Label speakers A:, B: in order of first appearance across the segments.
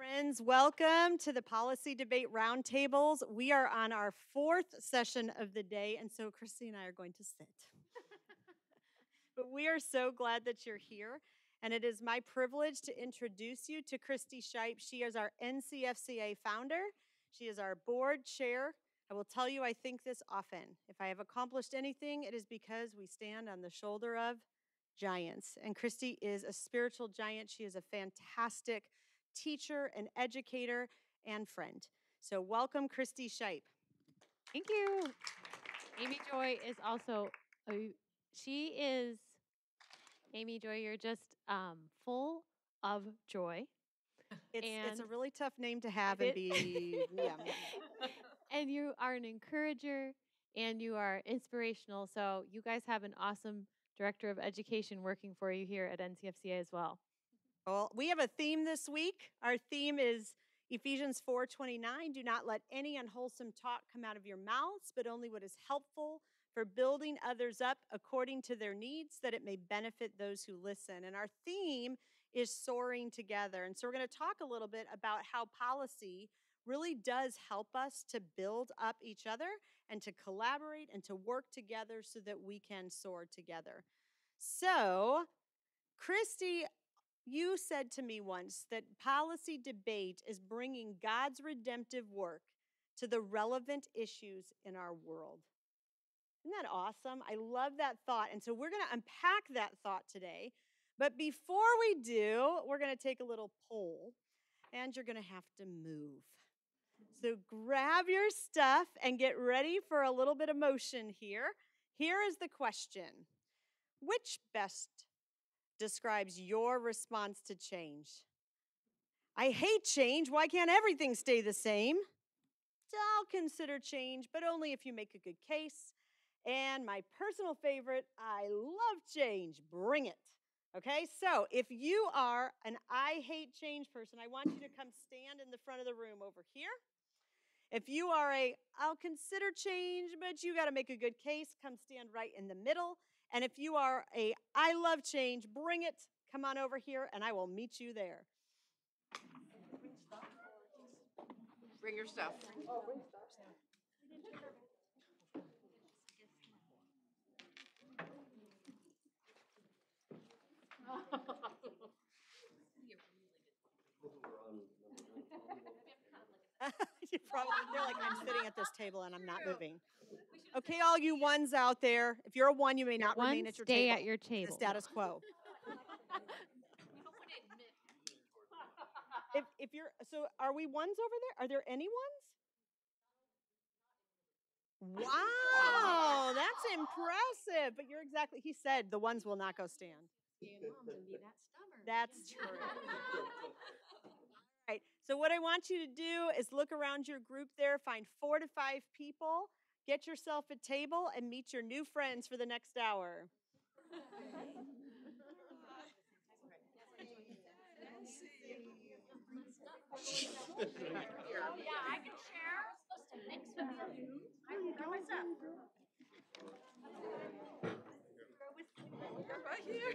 A: Friends, welcome to the Policy Debate Roundtables. We are on our fourth session of the day, and so Christy and I are going to sit. But we are so glad that you're here, and it is my privilege to introduce you to Christy Shipe. She is our NCFCA founder. She is our board chair. I will tell you, I think this often. If I have accomplished anything, it is because we stand on the shoulder of giants. And Christy is a spiritual giant. She is a fantastic teacher, an educator, and friend. So welcome, Christy Shipe.
B: Thank you. Amy Joy is also, Amy Joy, you're just full of joy.
A: It's a really tough name to have and be, yeah.
B: And you are an encourager and you are inspirational. So you guys have an awesome Director of Education working for you here at NCFCA as well.
A: Well, we have a theme this week. Our theme is Ephesians 4:29. Do not let any unwholesome talk come out of your mouths, but only what is helpful for building others up according to their needs, that it may benefit those who listen. And our theme is soaring together. And so we're going to talk a little bit about how policy really does help us to build up each other and to collaborate and to work together so that we can soar together. So, Christy, you said to me once that policy debate is bringing God's redemptive work to the relevant issues in our world. Isn't that awesome? I love that thought. And so we're going to unpack that thought today. But before we do, we're going to take a little poll, and you're going to have to move. So grab your stuff and get ready for a little bit of motion here. Here is the question. Which best describes your response to change? I hate change. Why can't everything stay the same? I'll consider change, but only if you make a good case. And my personal favorite, I love change. Bring it. Okay, so if you are an I hate change person, I want you to come stand in the front of the room over here. If you are a I'll consider change, but you got to make a good case, come stand right in the middle. And if you are a I love change, bring it, come on over here, and I will meet you there.
C: Bring your stuff. Oh, bring stuff.
A: They're like, I'm sitting at this table and I'm not moving. Okay, all you ones out there, if you're a one, you may not remain at your table.
B: Stay at your table.
A: The status quo. If you're, so are we ones over there? Are there any ones? Wow, that's impressive. But you're exactly, he said the ones will not go stand. That's true. All right, so what I want you to do is look around your group there, find 4 to 5 people, get yourself a table, and meet your new friends for the next hour.
C: Yeah, I can share. I'm supposed to mix with you. I got myself. You're right here.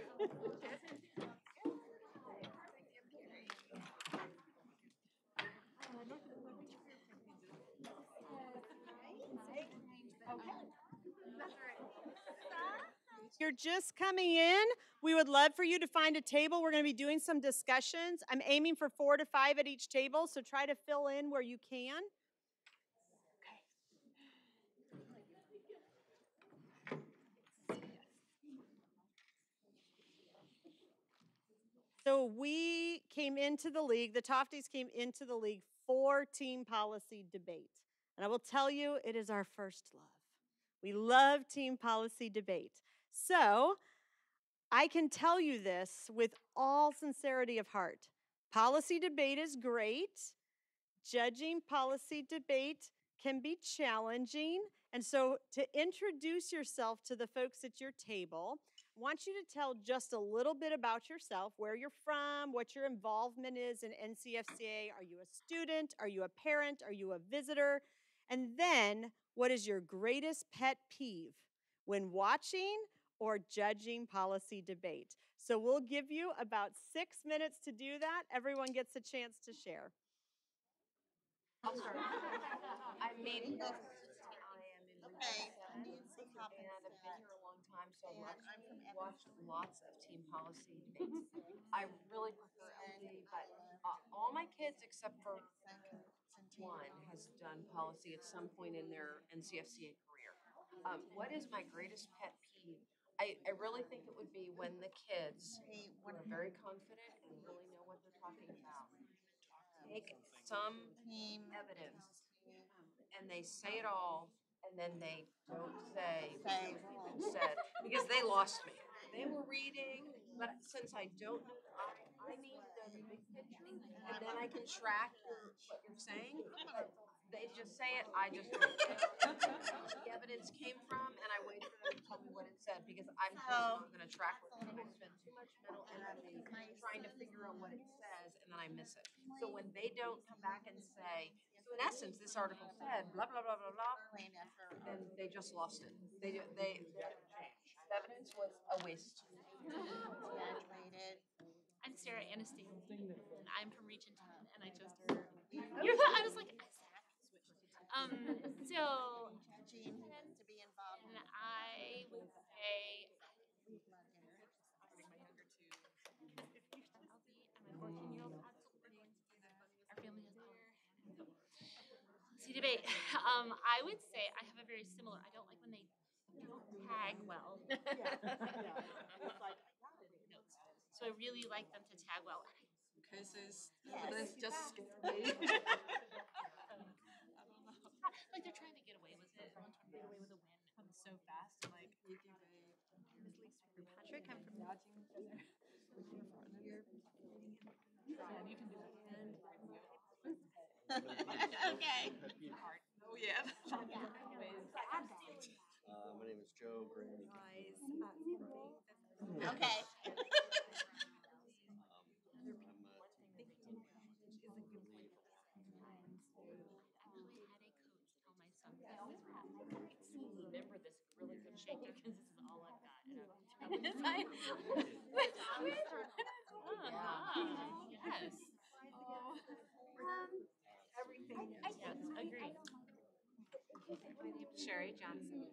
A: If you're just coming in, we would love for you to find a table. We're going to be doing some discussions. I'm aiming for 4 to 5 at each table, so try to fill in where you can. So we came into the league, the Toftes came into the league for team policy debate. And I will tell you, it is our first love. We love team policy debate. So I can tell you this with all sincerity of heart. Policy debate is great. Judging policy debate can be challenging. And so to introduce yourself to the folks at your table, I want you to tell just a little bit about yourself, where you're from, what your involvement is in NCFCA. Are you a student? Are you a parent? Are you a visitor? And then, what is your greatest pet peeve when watching or judging policy debate. So we'll give you about 6 minutes to do that. Everyone gets a chance to share.
D: I'll start. I'm Amy Joy Tofte. I am in Region 7, and I've been here a long time, so I've watched lots of team policy debates. I really prefer LD, but all my kids except for one has done policy at some point in their NCFCA career. What is my greatest pet peeve? I really think it would be when the kids who are very confident and really know what they're talking about take some evidence and they say it all, and then they don't say what was even said because they lost me. They were reading, but since I don't know, I need the big picture, and then I can track what you're saying. But they just say it. I just write down where the evidence came from, and I wait for them to tell me what it said because I'm just not going to track with them. I spend too much mental energy trying to figure out what it says, and then I miss it. So when they don't come back and say, so in essence, this article said blah blah blah blah blah, then they just lost it. They evidence was a waste.
C: I'm Sarah Anastain, and I'm from Region 10, and I just heard. I was like, so, and I would say, my 14-year-old our family has policy debate. I would say I have a very similar. I don't like when they don't tag well. Notes. So I really like them to tag well.
D: Cases. This just scared me.
C: Like they're trying to get away with it. One trying to get away with a win so fast. I'm like,
A: Patrick, I'm from
C: yeah, you can do it.
E: Okay.
D: Oh yeah.
E: My name is Joe Graham.
D: Okay.
C: Remember this really good shaker because this is all I've got. And yes.
D: Everything.
C: Yes, agree.
D: My name is Sherry Johnson.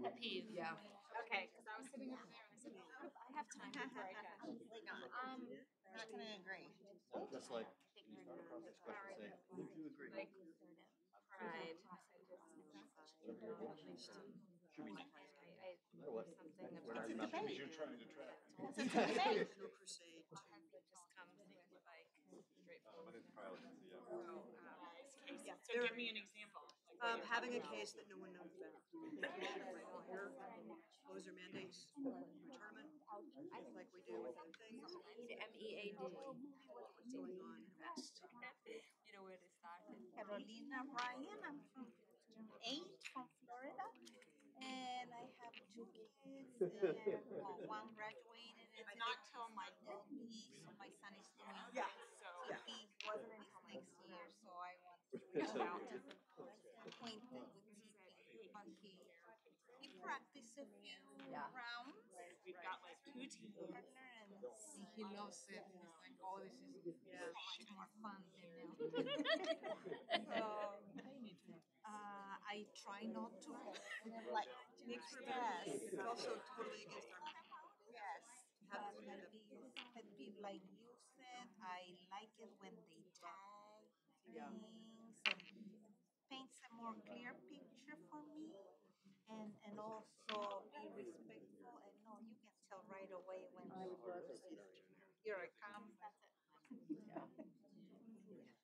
C: Pet peeve.
D: Yeah.
F: Okay, because I was sitting over there and I said, I have time before I go.
E: Not gonna agree. Just like this question say, would you agree?
F: Like pride.
E: Should we?
F: I
E: What?
F: something
E: We're
F: about
E: not
F: it.
E: you're trying to track.
F: It's a debate. No crusade. Just comes like straightforward. So give me an example.
G: Having a case that no one knows about. Here, close their mandates to a tournament, like we do with other things.
D: MEAD.
G: What's going on best?
F: You know where to start.
H: Carolina Ryan. I'm from 8 from Florida, and I have 2 kids. And, well, one graduated. And not till my LB, so my son is doing.
G: Yeah.
H: He wasn't until next year, so I want to reach out to acquainted with TP, but he practiced a few rounds.
F: We've got like 2 teams.
H: Partner, and he loves it. He's like, oh, this is so much more fun than now. So, I try not to like
G: Makes for
H: yes.
G: It's also totally against our.
H: Yes. Pet peeve, like you said, I like it when they tag things and paints a more clear picture for me. And also be respectful and no, you can tell right away when you're a calm. That's it.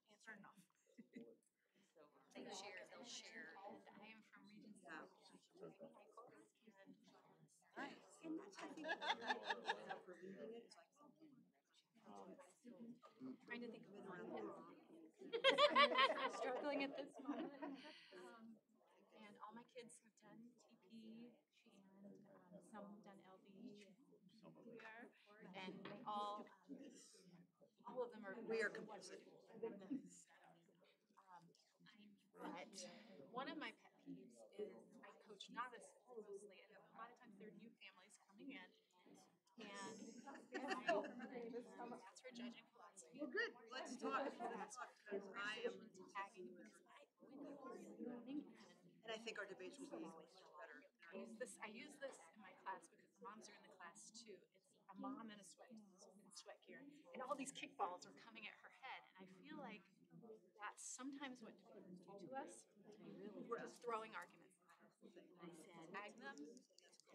H: Answer enough.
F: They'll share. And I am from Region 7.
G: And that's, I think, for reading it, it's like,
F: Trying to think of
G: been around the block.
F: struggling at this moment. And all my kids have done TP and some have done LB. And they all of them are.
G: We are complicit.
F: But one of my pet peeves is I coach novices mostly, and a lot of times they're new families coming in, and that's for judging philosophy.
G: Well, good. Let's talk. Let's talk, because I am
F: Tagging because when you are learning,
G: and I think our debates will be better.
F: I use this in my class because the moms are in the class too. It's a mom in a sweat gear, and all these kickballs are coming at her head, and I feel like that's sometimes what debaters do to us. We're just throwing arguments. I said, tag them,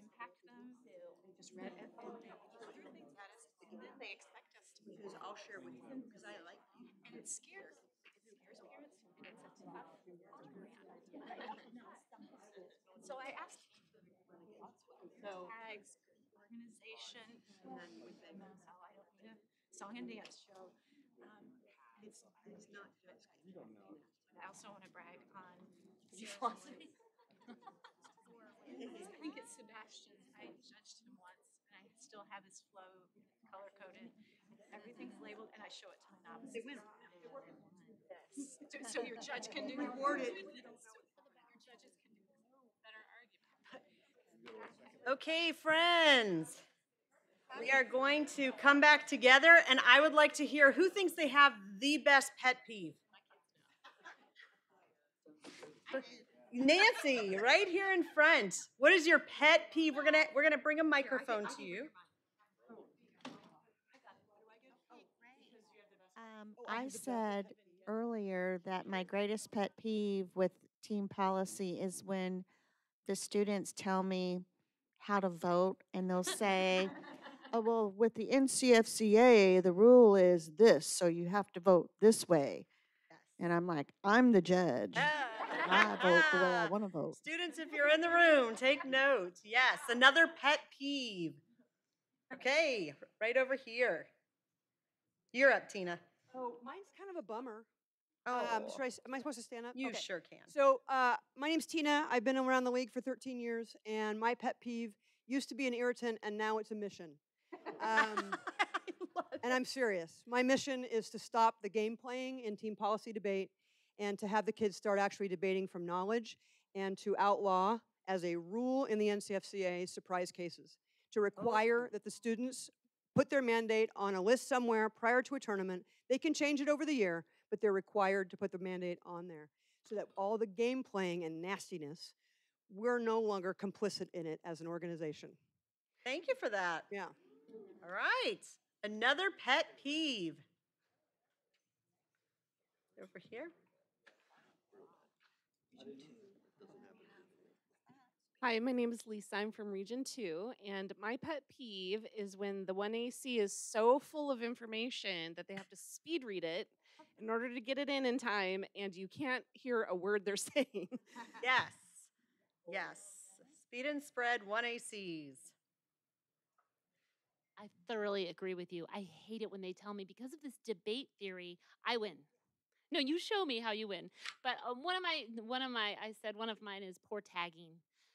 F: impact them. They just read it, and they throw things at us, and then they expect us to.
G: Because I'll share with you, because I like you.
F: And it scares parents, and it's a tough So I asked tags, organization, and then with them. So I don't need a song and dance show. It's
G: not.
F: I also want to brag on philosophy. I think it's Sebastian. I judged him once, and I still have his flow color coded. Everything's labeled, and I show it to my novices.
G: They win.
F: Yes. So your judge can do
G: Rewarded.
F: Your judges can do better argument.
A: Okay, friends. We are going to come back together, and I would like to hear who thinks they have the best pet peeve. Nancy, right here in front. What is your pet peeve? We're gonna bring a microphone to you.
I: I said earlier that my greatest pet peeve with team policy is when the students tell me how to vote and they'll say, oh, well, with the NCFCA, the rule is this, so you have to vote this way.
A: Yes.
I: And I'm like, I'm the judge. I vote the way I want to vote.
A: Students, if you're in the room, take note. Yes, another pet peeve. Okay, right over here. You're up, Tina.
G: Oh, mine's kind of a bummer.
A: Oh,
G: Am I supposed to stand up?
A: you
G: Okay.
A: sure can.
G: So my name's Tina. I've been around the league for 13 years, and my pet peeve used to be an irritant, and now it's a mission. And I'm serious. My mission is to stop the game playing in team policy debate and to have the kids start actually debating from knowledge and to outlaw, as a rule in the NCFCA, surprise cases, to require that the students put their mandate on a list somewhere prior to a tournament. They can change it over the year, but they're required to put the mandate on there so that all the game playing and nastiness, we're no longer complicit in it as an organization.
A: Thank you for that.
G: Yeah.
A: All right. Another pet peeve. Over here.
J: Hi, my name is Lisa. I'm from Region 2, and my pet peeve is when the 1AC is so full of information that they have to speed read it in order to get it in time, and you can't hear a word they're saying.
A: Yes. Yes. Speed and spread 1ACs.
K: I thoroughly agree with you. I hate it when they tell me because of this debate theory, I win. No, you show me how you win. But one of mine is poor tagging.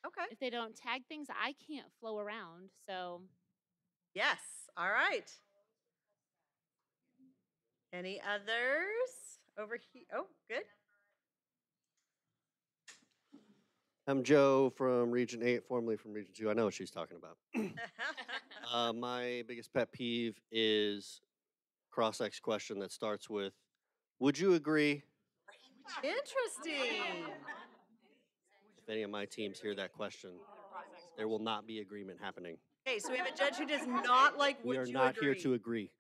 A: Okay.
K: If they don't tag things, I can't flow around. So.
A: Yes. All right. Any others over here? Oh, good.
E: I'm Joe from Region 8, formerly from Region 2. I know what she's talking about. My biggest pet peeve is cross-ex question that starts with, would you agree?
A: Interesting.
E: If any of my teams hear that question, there will not be agreement happening.
A: Okay, so we have a judge who does not like
E: We
A: would
E: are
A: you
E: not
A: agree.
E: here to agree.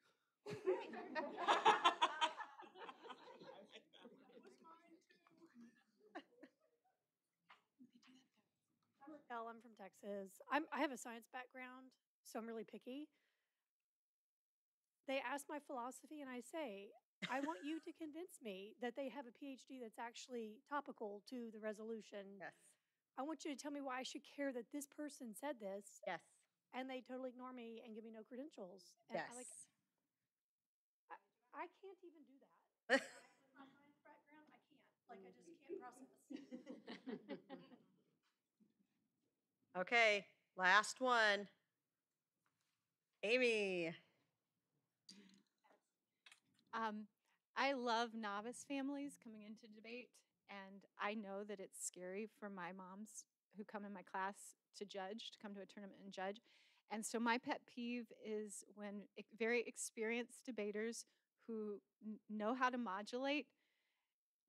L: I'm from Texas. I have a science background, so I'm really picky. They ask my philosophy, and I say, I want you to convince me that they have a PhD that's actually topical to the resolution.
A: Yes.
L: I want you to tell me why I should care that this person said this.
A: Yes.
L: And they totally ignore me and give me no credentials. And
A: Yes.
L: I can't even do that. My science background, I can't. I just can't process.
A: Okay, last one. Amy.
F: I love novice families coming into debate,
M: And I know that it's scary for my moms who come in my class to judge, to come to a tournament and judge. And so my pet peeve is when very experienced debaters who know how to modulate,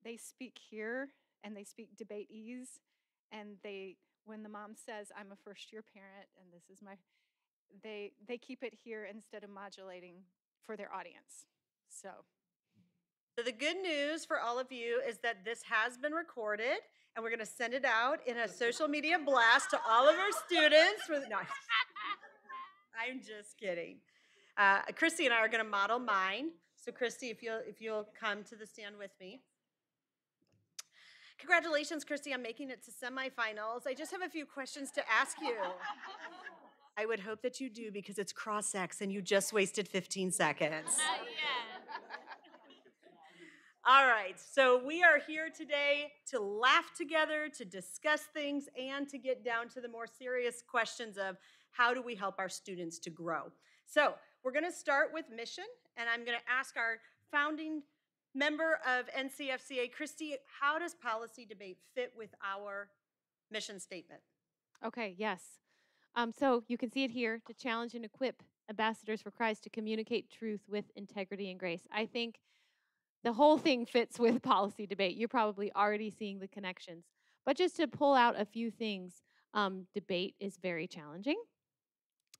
M: they speak here and they speak debate ease. And when the mom says, I'm a first year parent and this is they keep it here instead of modulating for their audience. So
A: the good news for all of you is that this has been recorded, and we're going to send it out in a social media blast to all of our students. No, I'm just kidding. Christy and I are going to model mine. So Christy, if you'll come to the stand with me. Congratulations, Christy, on making it to semifinals. I just have a few questions to ask you. I would hope that you do, because it's cross-sex and you just wasted 15 seconds. All right, so we are here today to laugh together, to discuss things, and to get down to the more serious questions of how do we help our students to grow. So we're going to start with mission, and I'm going to ask our founding member of NCFCA, Christy, how does policy debate fit with our mission statement?
B: Okay, yes. So you can see it here: to challenge and equip ambassadors for Christ to communicate truth with integrity and grace. I think the whole thing fits with policy debate. You're probably already seeing the connections. But just to pull out a few things, debate is very challenging.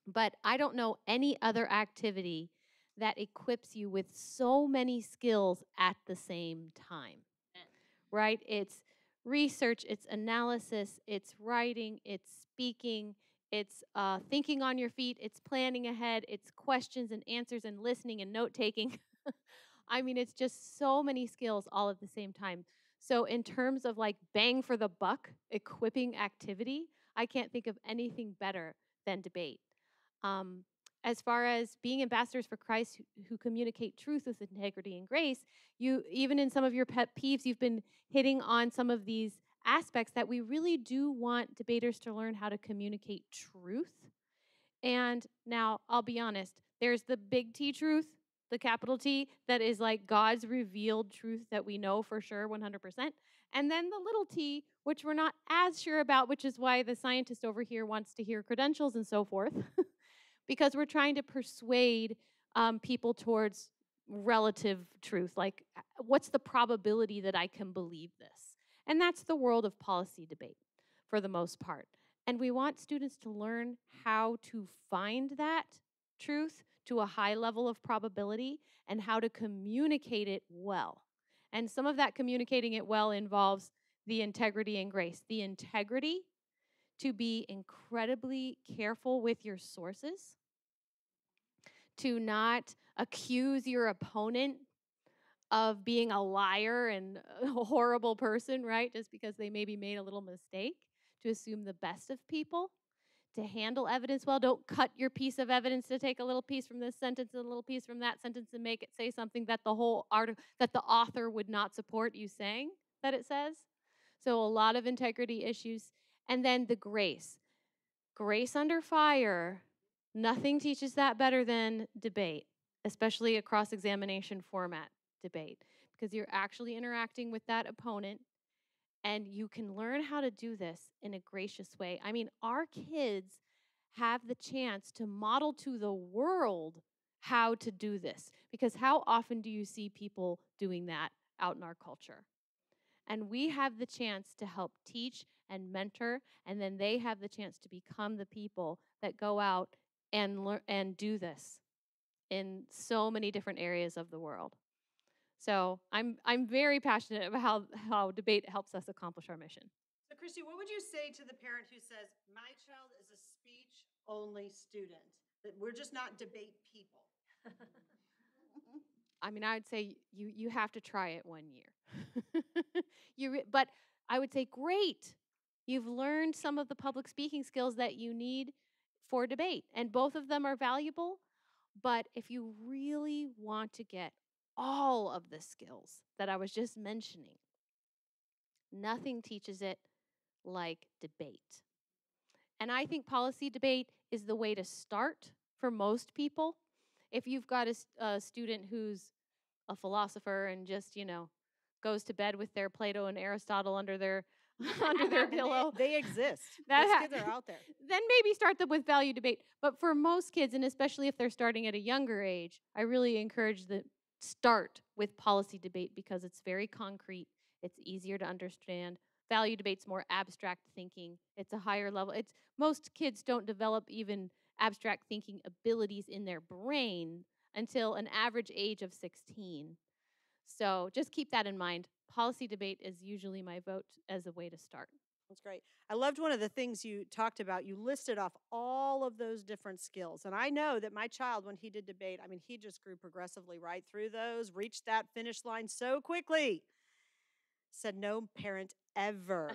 B: But I don't know any other activity that equips you with so many skills at the same time, right? It's research, it's analysis, it's writing, it's speaking, it's thinking on your feet, it's planning ahead, it's questions and answers and listening and note-taking. I mean, it's just so many skills all at the same time. So in terms of like bang for the buck, equipping activity, I can't think of anything better than debate. As far as being ambassadors for Christ who communicate truth with integrity and grace, you, even in some of your pet peeves, you've been hitting on some of these aspects that we really do want debaters to learn how to communicate truth. And now, I'll be honest, there's the big T truth, the capital T, that is like God's revealed truth that we know for sure 100%. And then the little t, which we're not as sure about, which is why the scientist over here wants to hear credentials and so forth, because we're trying to persuade people towards relative truth, like what's the probability that I can believe this? And that's the world of policy debate for the most part. And we want students to learn how to find that truth to a high level of probability and how to communicate it well. And some of that communicating it well involves the integrity and grace. The integrity to be incredibly careful with your sources, to not accuse your opponent of being a liar and a horrible person, right? Just because they maybe made a little mistake, to assume the best of people, to handle evidence well. Don't cut your piece of evidence to take a little piece from this sentence and a little piece from that sentence and make it say something that the whole article, that the author would not support you saying that it says. So a lot of integrity issues. And then the grace. Grace under fire. Nothing teaches that better than debate, especially a cross-examination format debate, because you're actually interacting with that opponent. And you can learn how to do this in a gracious way. I mean, our kids have the chance to model to the world how to do this, because how often do you see people doing that out in our culture? And we have the chance to help teach and mentor, and then they have the chance to become the people that go out and learn and do this in so many different areas of the world. So I'm very passionate about how debate helps us accomplish our mission.
A: So Christy, what would you say to the parent who says, my child is a speech-only student, that we're just not debate people?
B: I mean, I would say you have to try it 1 year. But I would say, great. You've learned some of the public speaking skills that you need for debate, and both of them are valuable. But if you really want to get all of the skills that I was just mentioning, nothing teaches it like debate. And I think policy debate is the way to start for most people. If you've got a student who's a philosopher and just, goes to bed with their Plato and Aristotle under their under their pillow.
A: They exist.
B: That
A: Those
B: ha-
A: kids are out there.
B: Then maybe start them with value debate. But for most kids, and especially if they're starting at a younger age, I really encourage the start with policy debate because it's very concrete. It's easier to understand. Value debate's more abstract thinking. It's a higher level. It's most kids don't develop even abstract thinking abilities in their brain until an average age of 16. So just keep that in mind. Policy debate is usually my vote as a way to start.
A: That's great. I loved one of the things you talked about. You listed off all of those different skills. And I know that my child, when he did debate, I mean, he just grew progressively right through those, reached that finish line so quickly. Said no parent ever.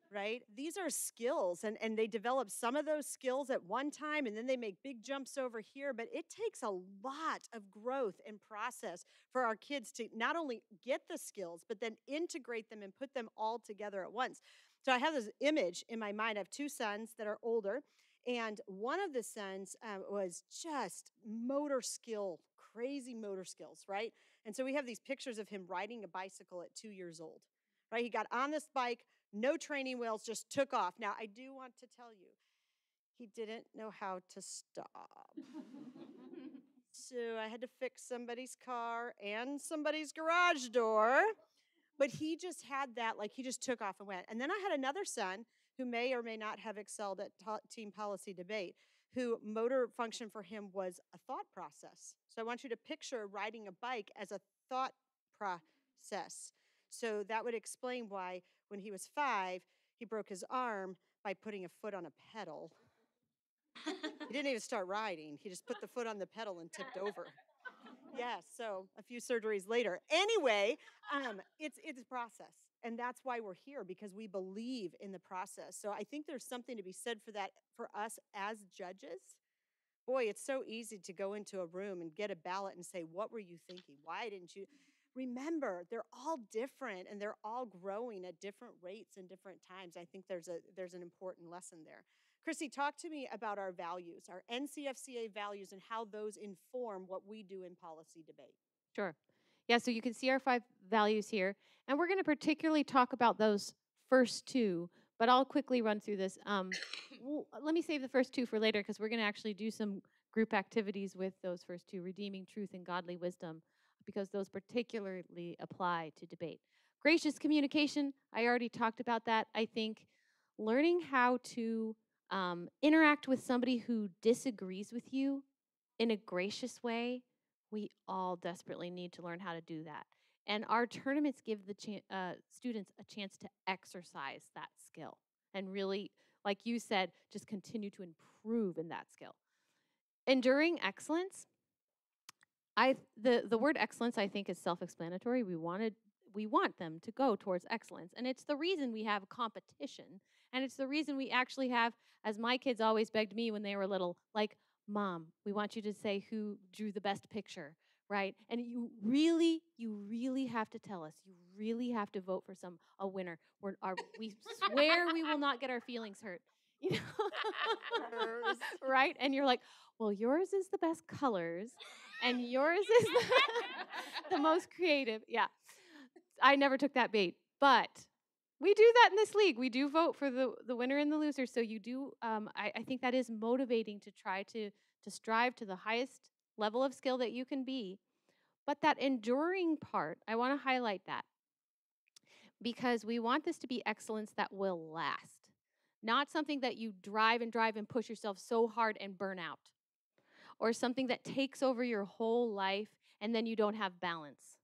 A: Right? These are skills, and they develop some of those skills at one time, and then they make big jumps over here. But it takes a lot of growth and process for our kids to not only get the skills, but then integrate them and put them all together at once. So I have this image in my mind. I have two sons that are older, and one of the sons was just motor skill, crazy motor skills, right? And so we have these pictures of him riding a bicycle at 2 years old, right? He got on this bike, no training wheels, just took off. Now, I do want to tell you, he didn't know how to stop. So I had to fix somebody's car and somebody's garage door. But he just had that, like he just took off and went. And then I had another son who may or may not have excelled at team policy debate, who motor function for him was a thought process. So I want you to picture riding a bike as a thought process. So that would explain why when he was 5, he broke his arm by putting a foot on a pedal. He didn't even start riding. He just put the foot on the pedal and tipped over. Yeah, so a few surgeries later. Anyway, it's a process. And that's why we're here, because we believe in the process. So I think there's something to be said for that for us as judges. Boy, it's so easy to go into a room and get a ballot and say, what were you thinking? Why didn't you? Remember, they're all different and they're all growing at different rates and different times. I think there's an important lesson there. Christy, talk to me about our values, our NCFCA values, and how those inform what we do in policy debate.
B: Sure. Yeah, so you can see our 5 values here. And we're going to particularly talk about those first 2, but I'll quickly run through this. Let me save the first 2 for later because we're going to actually do some group activities with those first 2, redeeming truth and godly wisdom, because those particularly apply to debate. Gracious communication, I already talked about that. I think learning how to interact with somebody who disagrees with you in a gracious way, we all desperately need to learn how to do that. And our tournaments give the students a chance to exercise that skill and really, like you said, just continue to improve in that skill. Enduring excellence. The word excellence, I think, is self-explanatory. We want them to go towards excellence. And it's the reason we have competition. And it's the reason we actually have, as my kids always begged me when they were little, like, Mom, we want you to say who drew the best picture, right? And you really have to tell us. You really have to vote for a winner. We swear we will not get our feelings hurt. You know? Right? And you're like, well, yours is the best colors, and yours is the most creative. Yeah. I never took that bait, but we do that in this league. We do vote for the winner and the loser. So you do, I think that is motivating to try to strive to the highest level of skill that you can be. But that enduring part, I want to highlight that because we want this to be excellence that will last, not something that you drive and push yourself so hard and burn out, or something that takes over your whole life and then you don't have balance.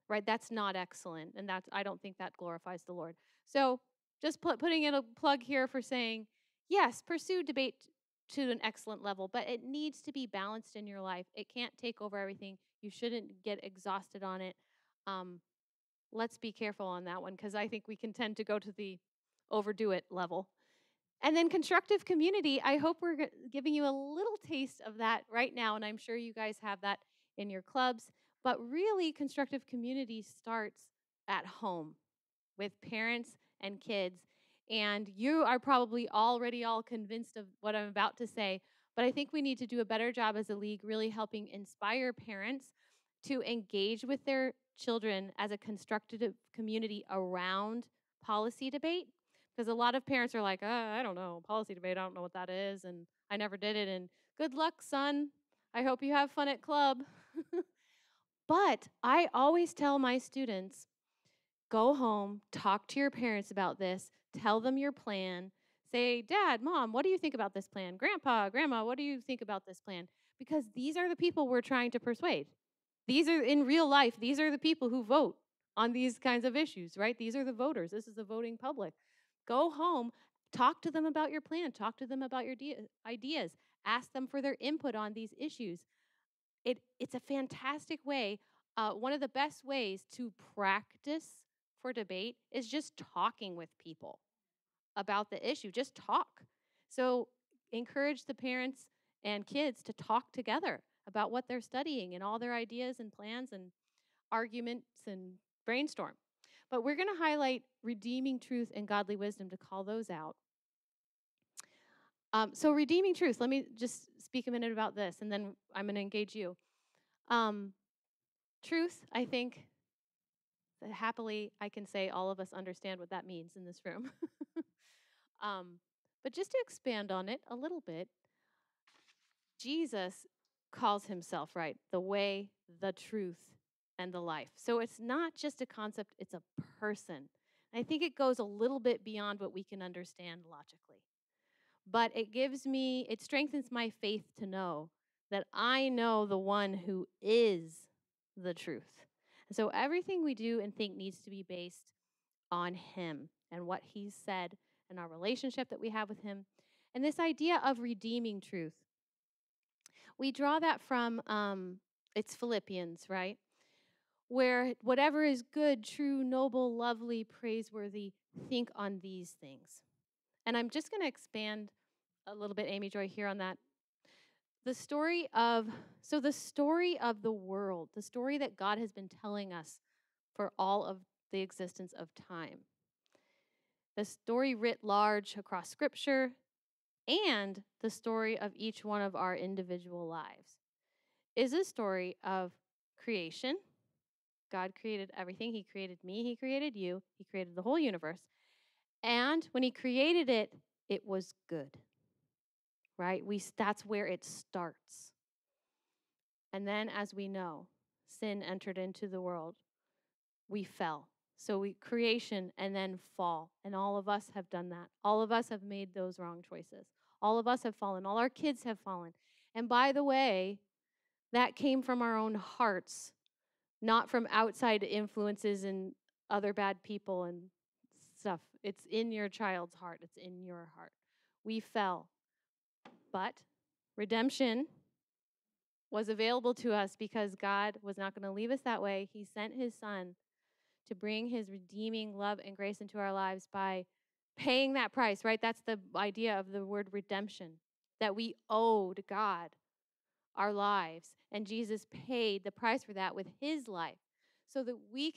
B: Right? That's not excellent, and I don't think that glorifies the Lord. So just putting in a plug here for saying, yes, pursue debate to an excellent level, but it needs to be balanced in your life. It can't take over everything. You shouldn't get exhausted on it. Let's be careful on that one, because I think we can tend to go to the overdo it level. And then constructive community, I hope we're giving you a little taste of that right now, and I'm sure you guys have that in your clubs. But really, constructive community starts at home with parents and kids. And you are probably already all convinced of what I'm about to say, but I think we need to do a better job as a league really helping inspire parents to engage with their children as a constructive community around policy debate. Because a lot of parents are like, I don't know, policy debate, I don't know what that is, and I never did it, and good luck, son. I hope you have fun at club. But I always tell my students, go home, talk to your parents about this, tell them your plan. Say, Dad, Mom, what do you think about this plan? Grandpa, Grandma, what do you think about this plan? Because these are the people we're trying to persuade. These are, in real life, these are the people who vote on these kinds of issues, right? These are the voters. This is the voting public. Go home, talk to them about your plan, talk to them about your ideas, ask them for their input on these issues. It's a fantastic way. One of the best ways to practice for debate is just talking with people about the issue. Just talk. So encourage the parents and kids to talk together about what they're studying and all their ideas and plans and arguments and brainstorm. But we're going to highlight redeeming truth and godly wisdom to call those out. So redeeming truth, let me just speak a minute about this, and then I'm going to engage you. Truth, I think, happily, I can say all of us understand what that means in this room. But just to expand on it a little bit, Jesus calls himself, right, the way, the truth, and the life. So it's not just a concept, it's a person. I think it goes a little bit beyond what we can understand logically. But it strengthens my faith to know that I know the one who is the truth. And so everything we do and think needs to be based on him and what he's said and our relationship that we have with him. And this idea of redeeming truth, we draw that from, it's Philippians, right? Where whatever is good, true, noble, lovely, praiseworthy, think on these things. And I'm just going to expand a little bit, Amy Joy, here on that. The story of the world, the story that God has been telling us for all of the existence of time. The story writ large across Scripture and the story of each one of our individual lives is a story of creation. God created everything. He created me. He created you. He created the whole universe. And when he created it, it was good. Right? That's where it starts. And then, as we know, sin entered into the world. We fell. So creation and then fall. And all of us have done that. All of us have made those wrong choices. All of us have fallen. All our kids have fallen. And by the way, that came from our own hearts, not from outside influences and other bad people and stuff. It's in your child's heart. It's in your heart. We fell. But redemption was available to us because God was not going to leave us that way. He sent his son to bring his redeeming love and grace into our lives by paying that price, right? That's the idea of the word redemption, that we owed God our lives. And Jesus paid the price for that with his life so that he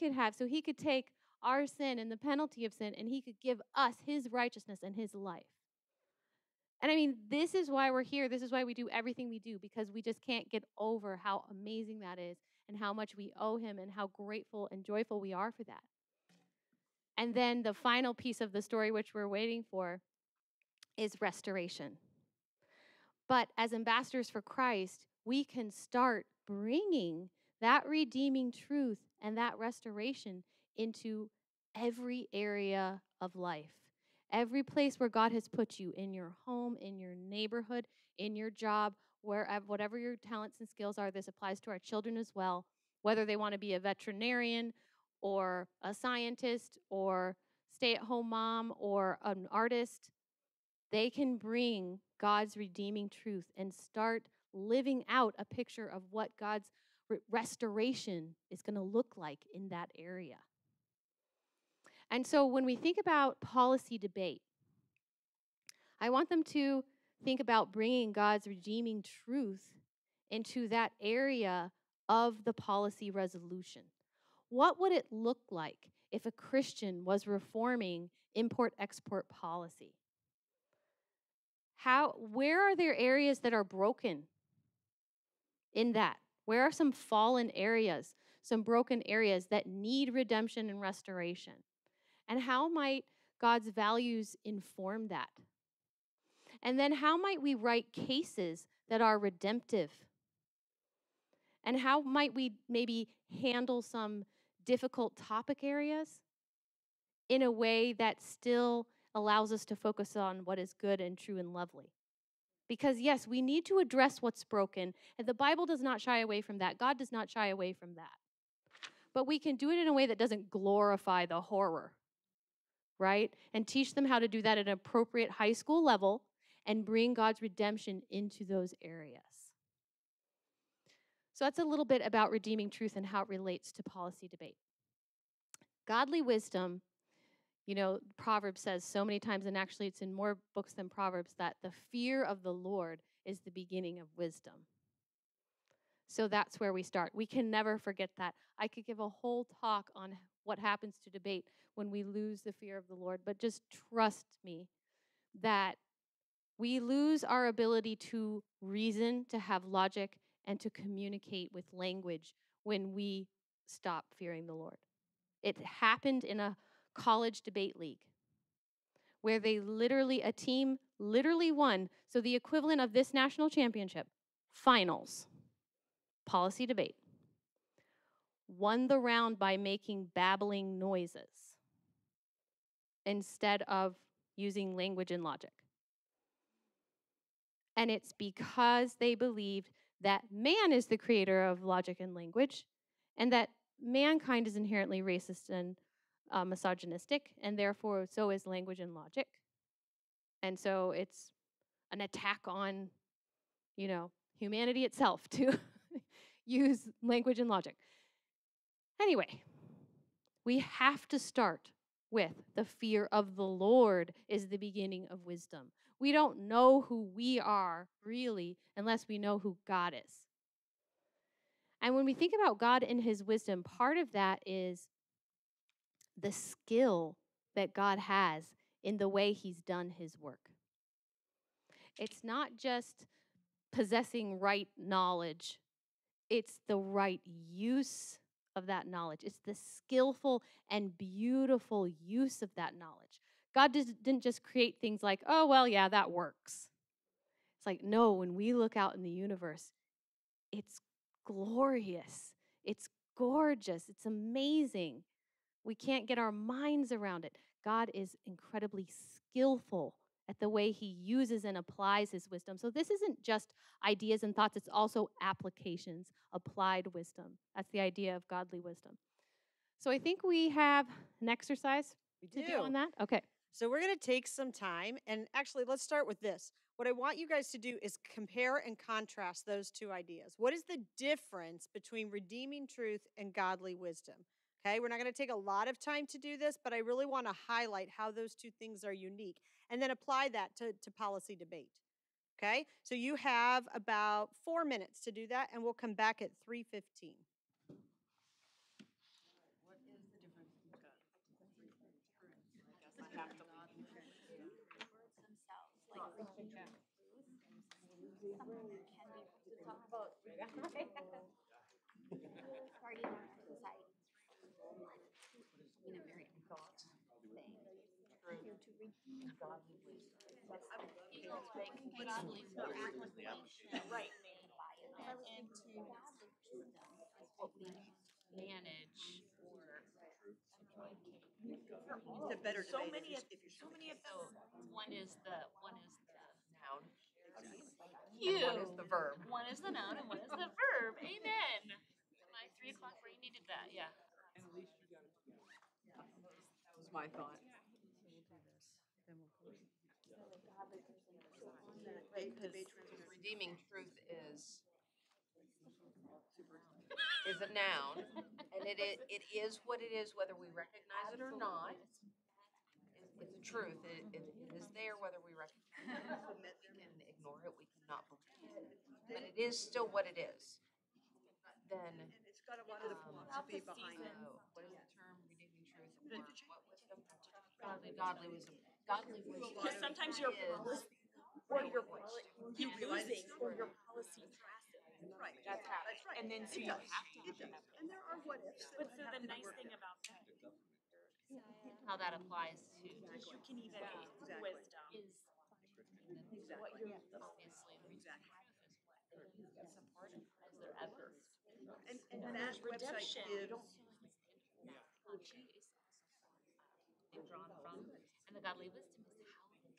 B: could take our sin and the penalty of sin and he could give us his righteousness and his life. And I mean, this is why we're here. This is why we do everything we do, because we just can't get over how amazing that is and how much we owe him and how grateful and joyful we are for that. And then the final piece of the story, which we're waiting for, is restoration. But as ambassadors for Christ, we can start bringing that redeeming truth and that restoration into every area of life. Every place where God has put you, in your home, in your neighborhood, in your job, whatever your talents and skills are. This applies to our children as well, whether they want to be a veterinarian or a scientist or stay-at-home mom or an artist. They can bring God's redeeming truth and start living out a picture of what God's restoration is going to look like in that area. And so when we think about policy debate, I want them to think about bringing God's redeeming truth into that area of the policy resolution. What would it look like if a Christian was reforming import-export policy? Where are there areas that are broken in that? Where are some fallen areas, some broken areas that need redemption and restoration? And how might God's values inform that? And then how might we write cases that are redemptive? And how might we maybe handle some difficult topic areas in a way that still allows us to focus on what is good and true and lovely? Because yes, we need to address what's broken, and the Bible does not shy away from that. God does not shy away from that. But we can do it in a way that doesn't glorify the horror, right? And teach them how to do that at an appropriate high school level and bring God's redemption into those areas. So that's a little bit about redeeming truth and how it relates to policy debate. Godly wisdom, you know, Proverbs says so many times, and actually it's in more books than Proverbs, that the fear of the Lord is the beginning of wisdom. So that's where we start. We can never forget that. I could give a whole talk on what happens to debate when we lose the fear of the Lord, but just trust me that we lose our ability to reason, to have logic, and to communicate with language when we stop fearing the Lord. It happened in a college debate league where a team literally won. So the equivalent of this national championship, finals, policy debate, won the round by making babbling noises instead of using language and logic. And it's because they believed that man is the creator of logic and language, and that mankind is inherently racist and misogynistic, and therefore so is language and logic. And so it's an attack on, you know, humanity itself to use language and logic. Anyway, we have to start with the fear of the Lord is the beginning of wisdom. We don't know who we are really unless we know who God is. And when we think about God and his wisdom, part of that is the skill that God has in the way he's done his work. It's not just possessing right knowledge, it's the right use of that knowledge. It's the skillful and beautiful use of that knowledge. God didn't just create things like, oh, well, yeah, that works. It's like, no, when we look out in the universe, it's glorious. It's gorgeous. It's amazing. We can't get our minds around it. God is incredibly skillful at the way he uses and applies his wisdom. So this isn't just ideas and thoughts, it's also applications, applied wisdom. That's the idea of godly wisdom. So I think we have an exercise to do on that. Okay.
A: So we're going to take some time, and actually let's start with this. What I want you guys to do is compare and contrast those two ideas. What is the difference between redeeming truth and godly wisdom? Okay, we're not going to take a lot of time to do this, but I really want to highlight how those two things are unique and then apply that to policy debate. Okay, so you have about 4 minutes to do that, and we'll come back at 3:15.
D: What is the difference between God? I have to words themselves, like reaching truth. Something that can be to talk about starting our society in a very thought thing. Here to reach godly wisdom. Godly right and to what we manage or to communicate.
H: The better
D: So
H: debate
D: many of those. One is the noun. You. One is the verb. One is the noun and one is the verb. Amen. My 3 o'clock brain needed that. Yeah.
J: And at least you got it together. That was my thought.
D: Redeeming truth is a noun, and it is what it is, whether we recognize it or not. It's a truth. It is there, whether we recognize it. We can ignore it. We cannot believe it, but it is still what it is. Then
G: It's got a lot of the philosophy behind it.
D: what is the term? Redeeming truth. Or what wisdom? Godly wisdom. Godly wisdom.
C: Because sometimes your policy or your policy, you losing or your policy drastic.
H: Right.
F: That's happening.
H: right.
F: And then so
H: It
F: you
H: does.
F: have to
H: It
F: have
H: does.
F: that.
H: And there are what ifs.
F: But so the nice thing about that
K: How that applies to
F: is you can even
H: Exactly.
F: wisdom
K: is
F: what you're
K: obviously
H: Exactly.
K: truth is a part of as their evidence.
H: And that website
F: redemption.
H: gives.
K: They've drawn from, and the godly wisdom is how they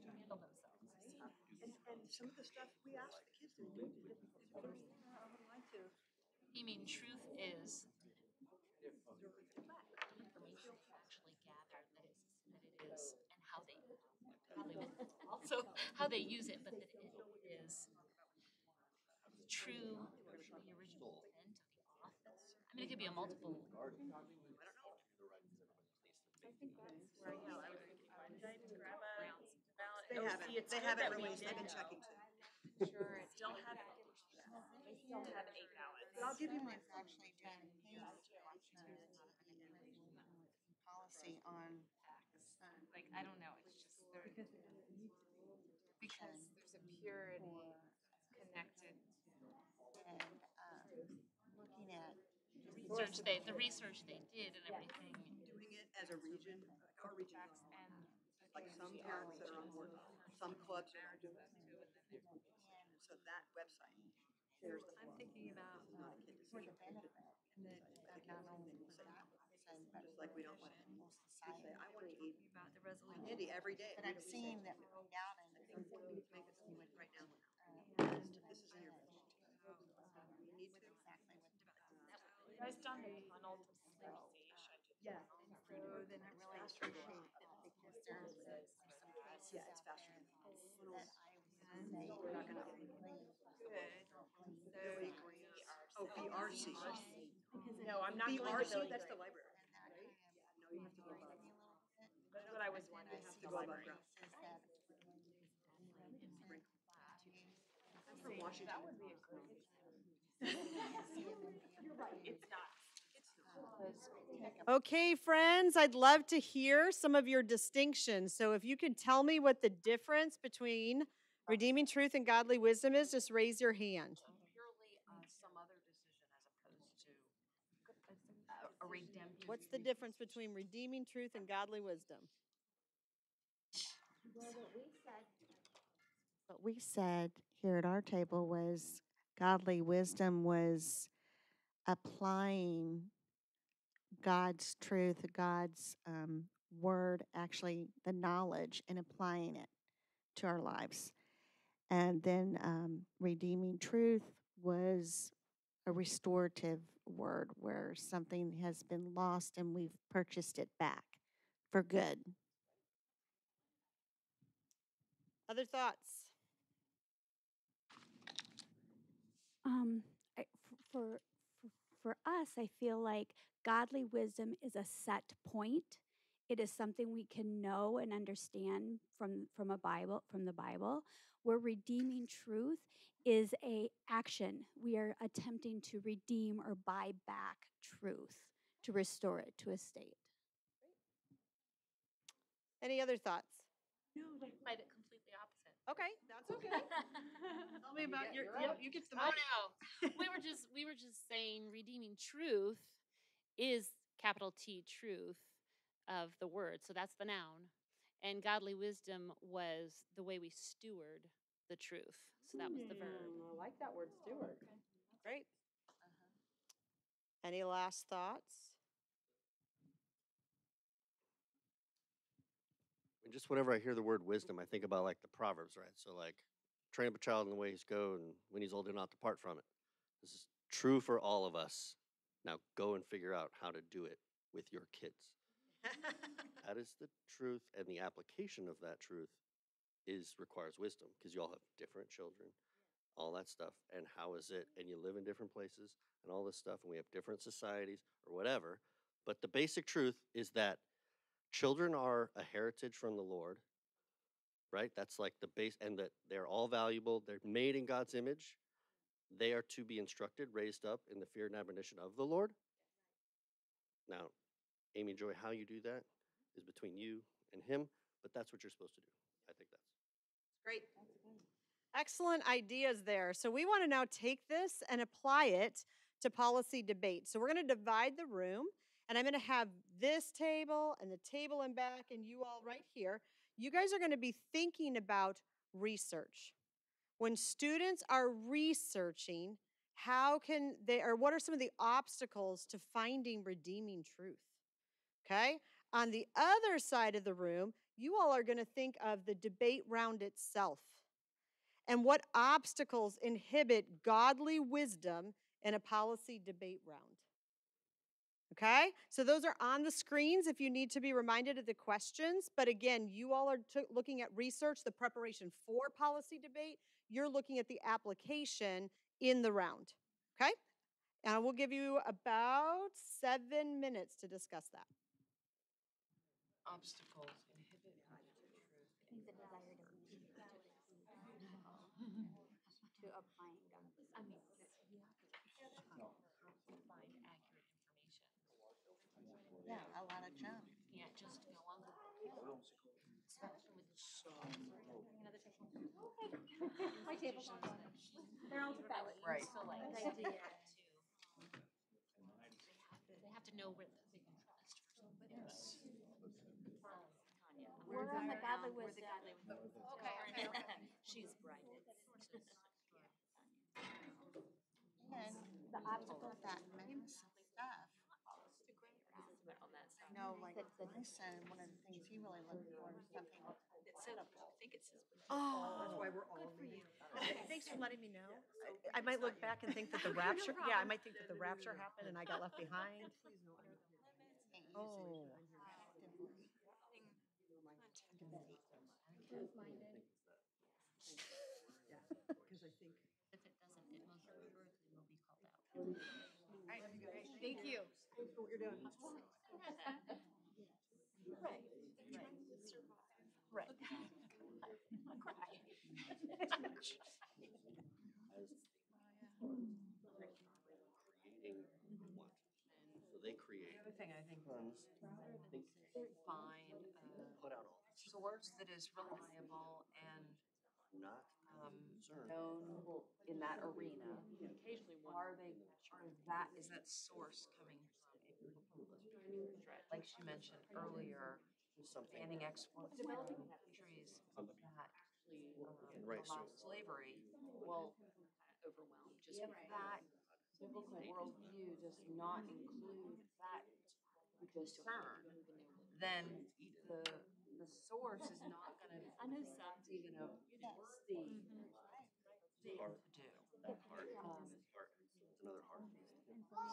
K: handle themselves.
H: And some of the stuff we ask the kids to do, I would like to.
K: You mean truth is information actually gathered that it is, and how they also how they use it, but that it is true to the original intent of the author. I mean, it could be a multiple.
H: They haven't released. I've been checking too.
F: Sure, it still have they still have 8 ballots.
H: But I'll give you my
I: actually policy on
K: Like, I don't know, it's just because there's a purity connected
I: and looking at
K: the research they did and everything.
H: doing it as a region. Our region is like some parents that are on board, some clubs are doing it. So that website.
D: I'm thinking about
H: Not a kid
I: for
H: decision.
I: the benefit of not only the adults but
H: Just like we don't want
I: the whole
H: to
I: society.
H: say, I want to eat
D: about the resolution.
H: candy every day.
I: But I've seen that down in the
H: Things that we make us do it right now. This is in your budget. You need to.
I: exactly what
F: You guys done the penultimate stage.
H: Yeah.
D: So then
I: I
D: it's
I: really
D: faster.
I: appreciate that because there's some cases
H: Yeah, it's
I: out
H: faster.
I: there that I would say
H: We're not gonna
I: really
D: Good. So
H: Oh, VRC.
F: No, I'm not going to
H: VRC,
F: Billy
H: that's the
F: Green.
H: library.
I: and that kind of
H: No, you have to go
I: worries
H: above.
I: me a little bit.
F: That's what I was
I: Then
F: wondering.
I: I
H: have
I: see
H: to go
I: some
H: above
I: cases
H: ground.
I: that
H: I'm from Washington.
F: That would be a great. You're right. It's not.
A: Okay, friends, I'd love to hear some of your distinctions. So if you could tell me what the difference between redeeming truth and godly wisdom is, just raise your hand.
D: purely some other decision as opposed to a redemptive.
A: What's the difference between redeeming truth and godly wisdom?
I: What we said here at our table was godly wisdom was applying God's truth, God's word, actually the knowledge, and applying it to our lives. And then redeeming truth was a restorative word where something has been lost and we've purchased it back for good.
A: Other thoughts?
N: I- for for us, I feel like godly wisdom is a set point. It is something we can know and understand from the Bible. Where redeeming truth is a action. We are attempting to redeem or buy back truth to restore it to a state.
A: Any other thoughts?
K: No, they applied it completely opposite.
A: Okay, that's okay. Tell me about your, yep, you get the
K: Oh
A: mic.
K: no, we were just saying redeeming truth is capital T truth of the word, so that's the noun, and godly wisdom was the way we steward the truth, so that was the verb.
A: I like that word, steward. Great. Any last thoughts?
E: And just whenever I hear the word wisdom, I think about like the Proverbs, right? So like, train up a child in the way he's go, and when he's old, he'll not depart from it. This is true for all of us. Now go and figure out how to do it with your kids. That is the truth, and the application of that truth requires wisdom, because you all have different children, all that stuff, and how is it, and you live in different places, and all this stuff, and we have different societies or whatever. But the basic truth is that children are a heritage from the Lord, right? That's like the base, and that they're all valuable. They're made in God's image. They are to be instructed, raised up in the fear and admonition of the Lord. Now, Amy Joy, how you do that is between you and him, but that's what you're supposed to do. I think that's
H: Great.
A: Excellent ideas there. So we want to now take this and apply it to policy debate. So we're going to divide the room, and I'm going to have this table and the table in back and you all right here. You guys are going to be thinking about research. When students are researching, how can they, or what are some of the obstacles to finding redeeming truth? Okay? On the other side of the room, you all are going to think of the debate round itself and what obstacles inhibit godly wisdom in a policy debate round. Okay? So those are on the screens if you need to be reminded of the questions. But again, you all are looking at research, the preparation for policy debate. You're looking at the application in the round. Okay? And we'll give you about 7 minutes to discuss that.
D: Obstacles inhibit
N: The desire to applying godly.
K: I mean, you have to find accurate information.
H: Yeah, a lot of junk.
K: You can't just go on Google. Especially with another table. Okay. My table's on. They're all to ballot.
D: Right.
K: So like idea they have to know where they can trust.
D: Yes.
N: We're on the godly wisdom.
K: Okay. She's bright.
H: And
N: The obstacles
H: that mix of stuff. I know, like my son, one of the things he really looked for is something credible.
K: I think it says.
A: Oh,
G: That's why we're all
A: good for you.
G: leaving.
A: Thanks for letting me know. I might look back and think that the rapture, yeah, I might think that the rapture happened and I got left behind.
G: Please know I'm not here.
A: Oh.
G: Yeah, because I think.
K: If it doesn't, it most assuredly will be called out.
A: Thank you.
G: Thanks for what you're doing.
K: Right.
E: So they create.
D: The other thing I think
E: Funds.
D: find
E: Put out all
D: a source that is reliable and
E: not concerned.
D: known in that arena. Occasionally, is that source coming from a group of people? Like she mentioned earlier, banning export from countries that allow slavery. Well, overwhelm. Just that biblical worldview does not include that concern, then the source is not going to.
K: I know some.
D: Even a thing to do.
E: Another hard piece.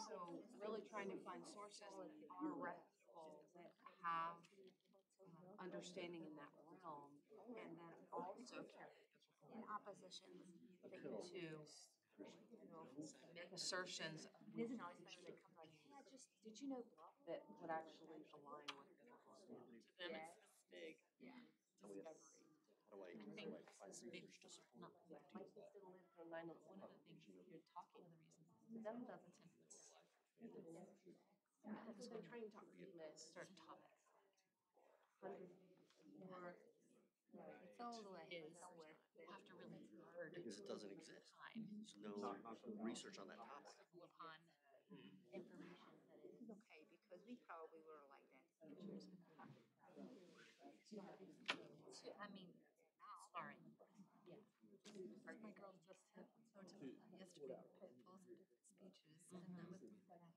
D: So really trying to find sources that are reputable, that have understanding in that realm, and then also
N: In opposition.
D: to make assertions
K: Isn't always better they come like, hey, did you know
D: that would actually align with biblical standards.
K: to them it's big.
D: Yeah.
K: Discovery.
E: How do I
K: This big not
D: My kids didn't live through 9/11.
K: one of the things you're talking, the reasons them doesn't tend to
D: So they're trying to limit
K: certain topics.
N: It's all the way.
K: Is you have to really hard
E: Because it doesn't exist.
K: time
E: There's no research on that topic.
K: stumble upon information that is
H: Okay, because we probably were like that.
K: I mean, sorry. Yeah.
C: My girls just have yesterday proposed speeches, and that was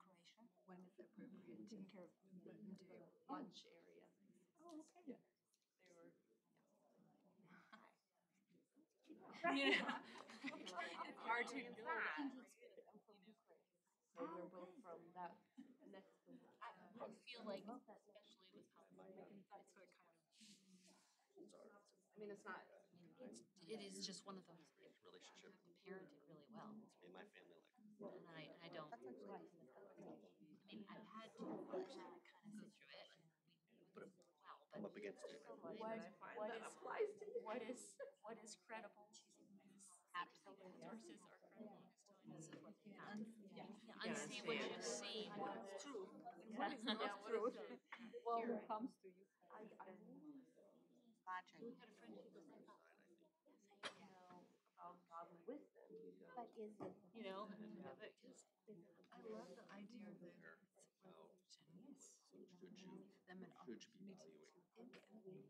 C: Croatia. When is it appropriate? Taking care of lunch area. Oh, okay. Yeah. They were. Hi. It's hard to do that.
D: So they're both from that next to
K: I feel like, especially with how
C: So it kind of.
D: I mean, it's not.
K: it is just one of those things.
E: Relationship.
K: You have to parent it really well.
E: It's made my family like.
K: And I don't.
H: That's actually
K: I mean, I've had to kind of go through it.
E: But
K: Wow,
E: I'm
K: but
E: up against it.
K: what is credible? Absolute sources are credible. Unsee what you see.
C: What's true? What is not true? Well, who comes to you?
H: logic.
K: We had a friend who was like,
D: about godly wisdom, you go,
H: But is it?
K: you know,
D: because
C: I love the idea of the resolution. Yes. Give them an opportunity to input from with,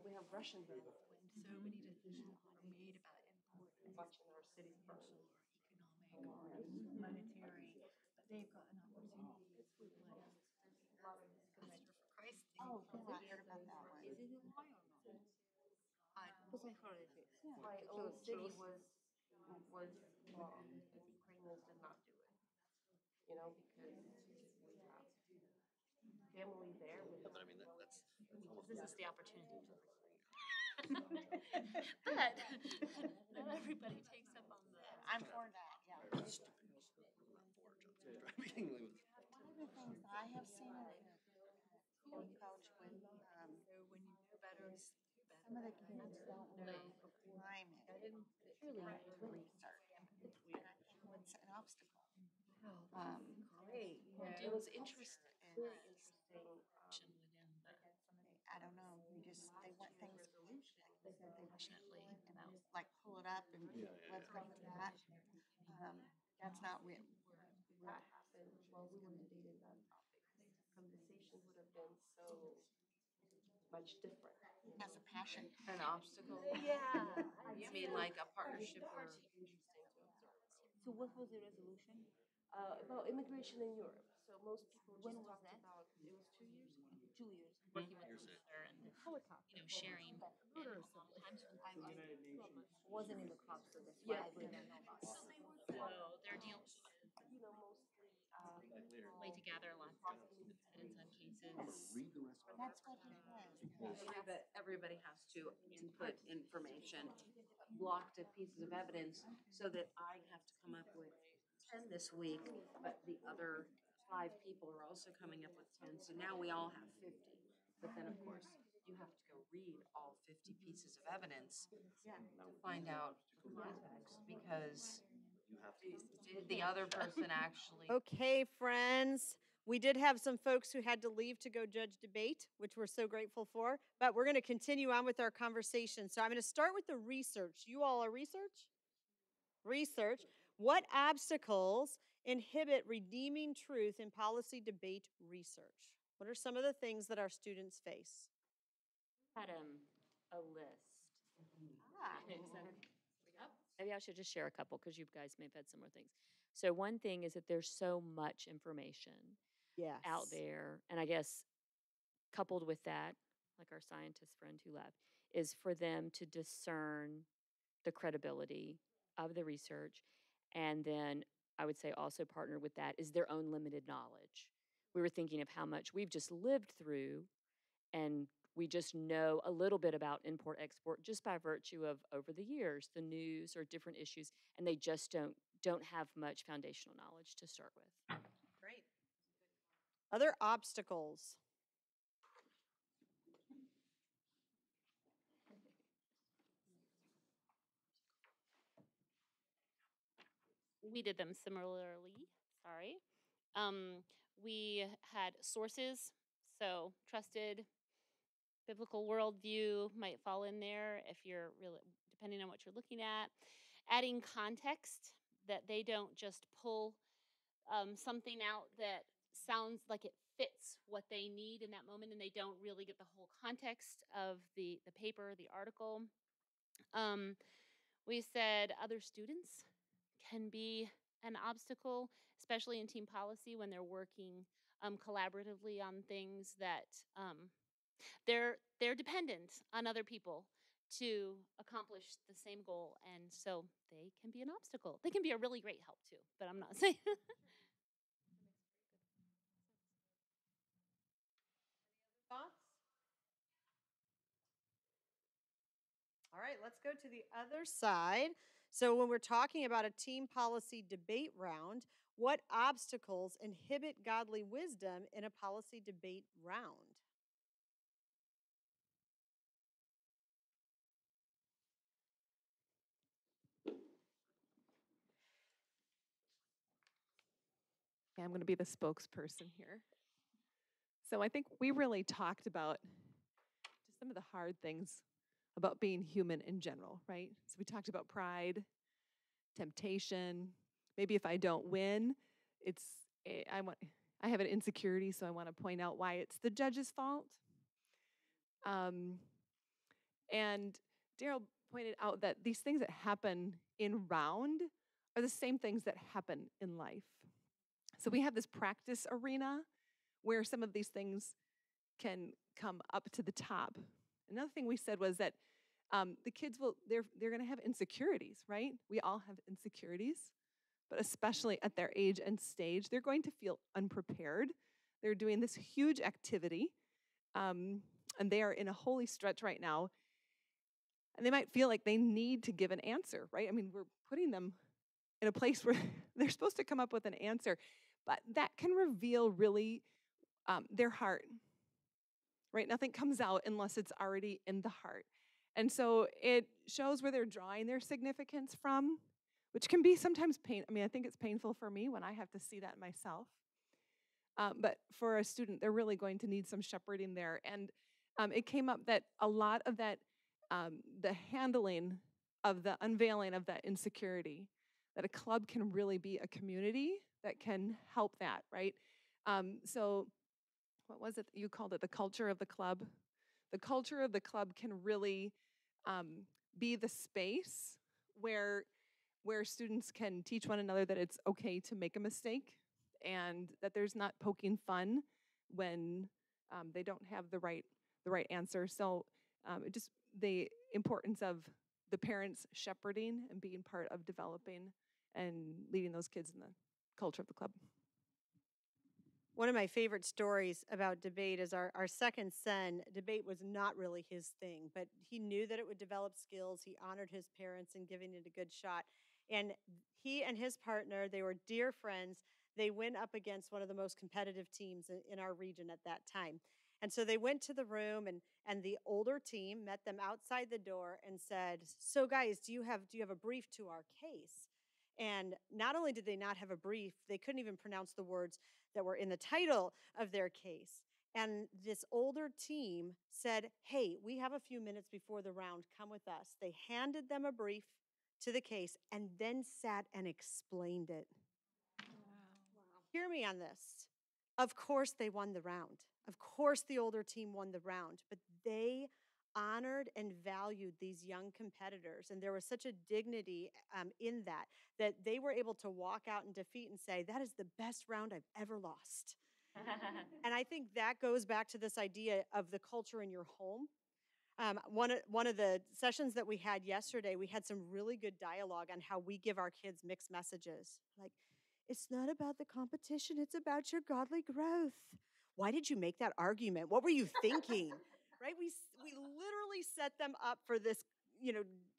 D: we have Russians in
C: when so many decisions are made about important
D: watching our city.
C: social or economic or monetary, but they've got an opportunity with what Pastor for Christ thing.
H: Oh, yeah, I heard about that one.
D: Is it in law or not?
C: Because I heard it. Yeah.
D: My own city was law, and Ukrainians did not do it. You know, because we have family there.
E: But I mean, that's almost.
K: this is the opportunity to recruit. But not everybody takes up on the.
H: I'm for that, yeah.
E: One of the
H: things that I have seen in a coach with,
C: So when you know better,
H: some of the kids don't know the climate truly to research. And I think what's an obstacle.
D: Great. It was interesting. Very interesting.
H: I don't know. They want things efficiently, like pull it up and let's go to that. That's not real.
D: That happened while we were debating that topic. Conversation would have been so much different.
H: As a passion.
D: An obstacle. Yeah. You mean like a partnership or interesting to observe.
H: So what was the resolution?
D: About immigration in Europe. So most people
H: When
D: just
H: was
D: talked
H: that?
D: about it was 2 years ago.
H: 2 years.
K: Working with each other and sharing.
H: Wasn't in the crop service. Yeah. I really don't know about that.
K: So they're dealing
D: You know, mostly
K: way to gather lots of evidence in some cases.
H: That's what he says.
D: that everybody has to input information, blocked pieces of evidence, so that I have to come up with 10 this week, but the other 5 people are also coming up with 10. So now we all have 50. But then, of course, you have to go read all 50 pieces of evidence to find out the context, because did the other person actually?
A: Okay, friends. We did have some folks who had to leave to go judge debate, which we're so grateful for, but we're going to continue on with our conversation. So I'm going to start with the research. You all are research? Research. What obstacles inhibit redeeming truth in policy debate research? What are some of the things that our students face?
K: Had a list.
H: Ah.
K: Maybe I should just share a couple because you guys may have had similar things. So one thing is that there's so much information out there, and I guess coupled with that, like our scientist friend who left, is for them to discern the credibility of the research, and then I would say also partner with that is their own limited knowledge. We were thinking of how much we've just lived through, and we just know a little bit about import-export just by virtue of over the years, the news or different issues, and they just don't have much foundational knowledge to start with.
A: Great. Other obstacles.
K: We did them similarly, sorry. We had sources, so trusted biblical worldview might fall in there if you're really, depending on what you're looking at. Adding context, that they don't just pull something out that sounds like it fits what they need in that moment and they don't really get the whole context of the paper, the article. We said other students can be an obstacle, especially in team policy when they're working collaboratively on things that they're dependent on other people to accomplish the same goal, and so they can be an obstacle. They can be a really great help too, but I'm not saying.
A: Thoughts? All right, let's go to the other side. So when we're talking about a team policy debate round, what obstacles inhibit godly wisdom in a policy debate round?
O: Yeah, I'm going to be the spokesperson here. So I think we really talked about just some of the hard things about being human in general, right? So we talked about pride, temptation. Maybe if I don't win, I have an insecurity, so I want to point out why it's the judge's fault. And Daryl pointed out that these things that happen in round are the same things that happen in life. So we have this practice arena where some of these things can come up to the top. Another thing we said was that the kids they're going to have insecurities, right? We all have insecurities, but especially at their age and stage, they're going to feel unprepared. They're doing this huge activity, and they are in a holy stretch right now. And they might feel like they need to give an answer, right? I mean, we're putting them in a place where they're supposed to come up with an answer, but that can reveal really their heart, right? Nothing comes out unless it's already in the heart. And so it shows where they're drawing their significance from, which can be sometimes I think it's painful for me when I have to see that myself. But for a student, they're really going to need some shepherding there. And it came up that a lot of that, the handling of the unveiling of that insecurity, that a club can really be a community that can help that, right? So what was it you called it? The culture of the club. The culture of the club can really be the space where students can teach one another that it's okay to make a mistake and that there's not poking fun when they don't have the right answer. So just the importance of the parents shepherding and being part of developing and leading those kids in the culture of the club.
A: One of my favorite stories about debate is our second son. Debate was not really his thing, but he knew that it would develop skills. He honored his parents in giving it a good shot. And he and his partner, they were dear friends. They went up against one of the most competitive teams in our region at that time. And so they went to the room, and the older team met them outside the door and said, "So guys, do you have a brief to our case?" And not only did they not have a brief, they couldn't even pronounce the words that were in the title of their case. And this older team said, "Hey, we have a few minutes before the round. Come with us." They handed them a brief to the case and then sat and explained it. Wow. Hear me on this. Of course they won the round. Of course the older team won the round, but they honored and valued these young competitors. And there was such a dignity in that they were able to walk out in defeat and say, "That is the best round I've ever lost." And I think that goes back to this idea of the culture in your home. One of the sessions that we had yesterday, we had some really good dialogue on how we give our kids mixed messages. Like, "It's not about the competition, it's about your godly growth." Why did you make that argument? What were you thinking? Right? We literally set them up for this,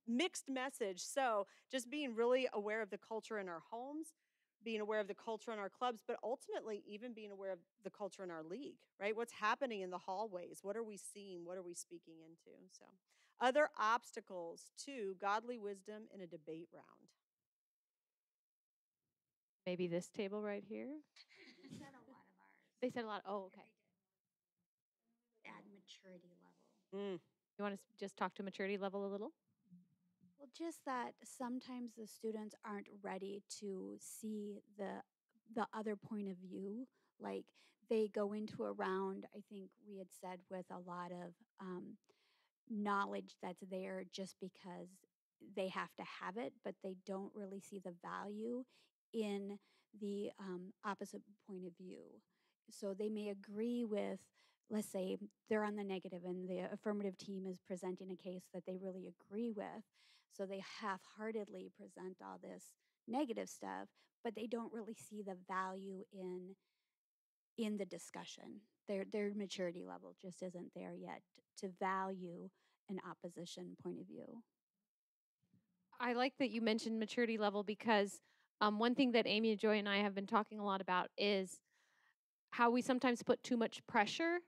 A: mixed message. So just being really aware of the culture in our homes, being aware of the culture in our clubs, but ultimately even being aware of the culture in our league, right? What's happening in the hallways? What are we seeing? What are we speaking into? So other obstacles to godly wisdom in a debate round.
B: Maybe this table right here.
N: They said a lot of ours.
B: They said a lot. Oh, okay.
N: Add maturity level.
B: You want to just talk to maturity level a little?
N: Well, just that sometimes the students aren't ready to see the other point of view. Like they go into a round, I think we had said, with a lot of knowledge that's there just because they have to have it, but they don't really see the value in the opposite point of view. So they may agree with, let's say they're on the negative and the affirmative team is presenting a case that they really agree with. So they half-heartedly present all this negative stuff, but they don't really see the value in the discussion. Their maturity level just isn't there yet to value an opposition point of view.
B: I like that you mentioned maturity level because one thing that Amy, Joy, and I have been talking a lot about is how we sometimes put too much pressure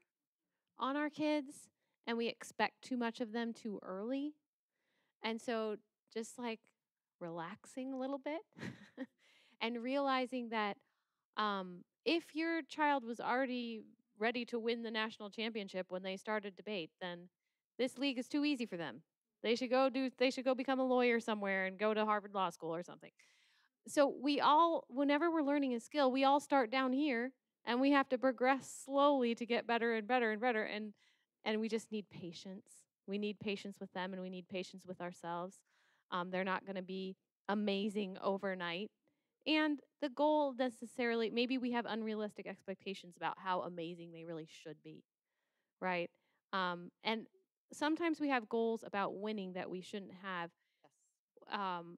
B: on our kids and we expect too much of them too early. And so just like relaxing a little bit and realizing that if your child was already ready to win the national championship when they started debate, then this league is too easy for them. They should go become a lawyer somewhere and go to Harvard Law School or something. So we all, whenever we're learning a skill, we all start down here and we have to progress slowly to get better and better and better. And we just need patience. We need patience with them and we need patience with ourselves. They're not going to be amazing overnight. And the goal necessarily, maybe we have unrealistic expectations about how amazing they really should be, right? And sometimes we have goals about winning that we shouldn't have. Um,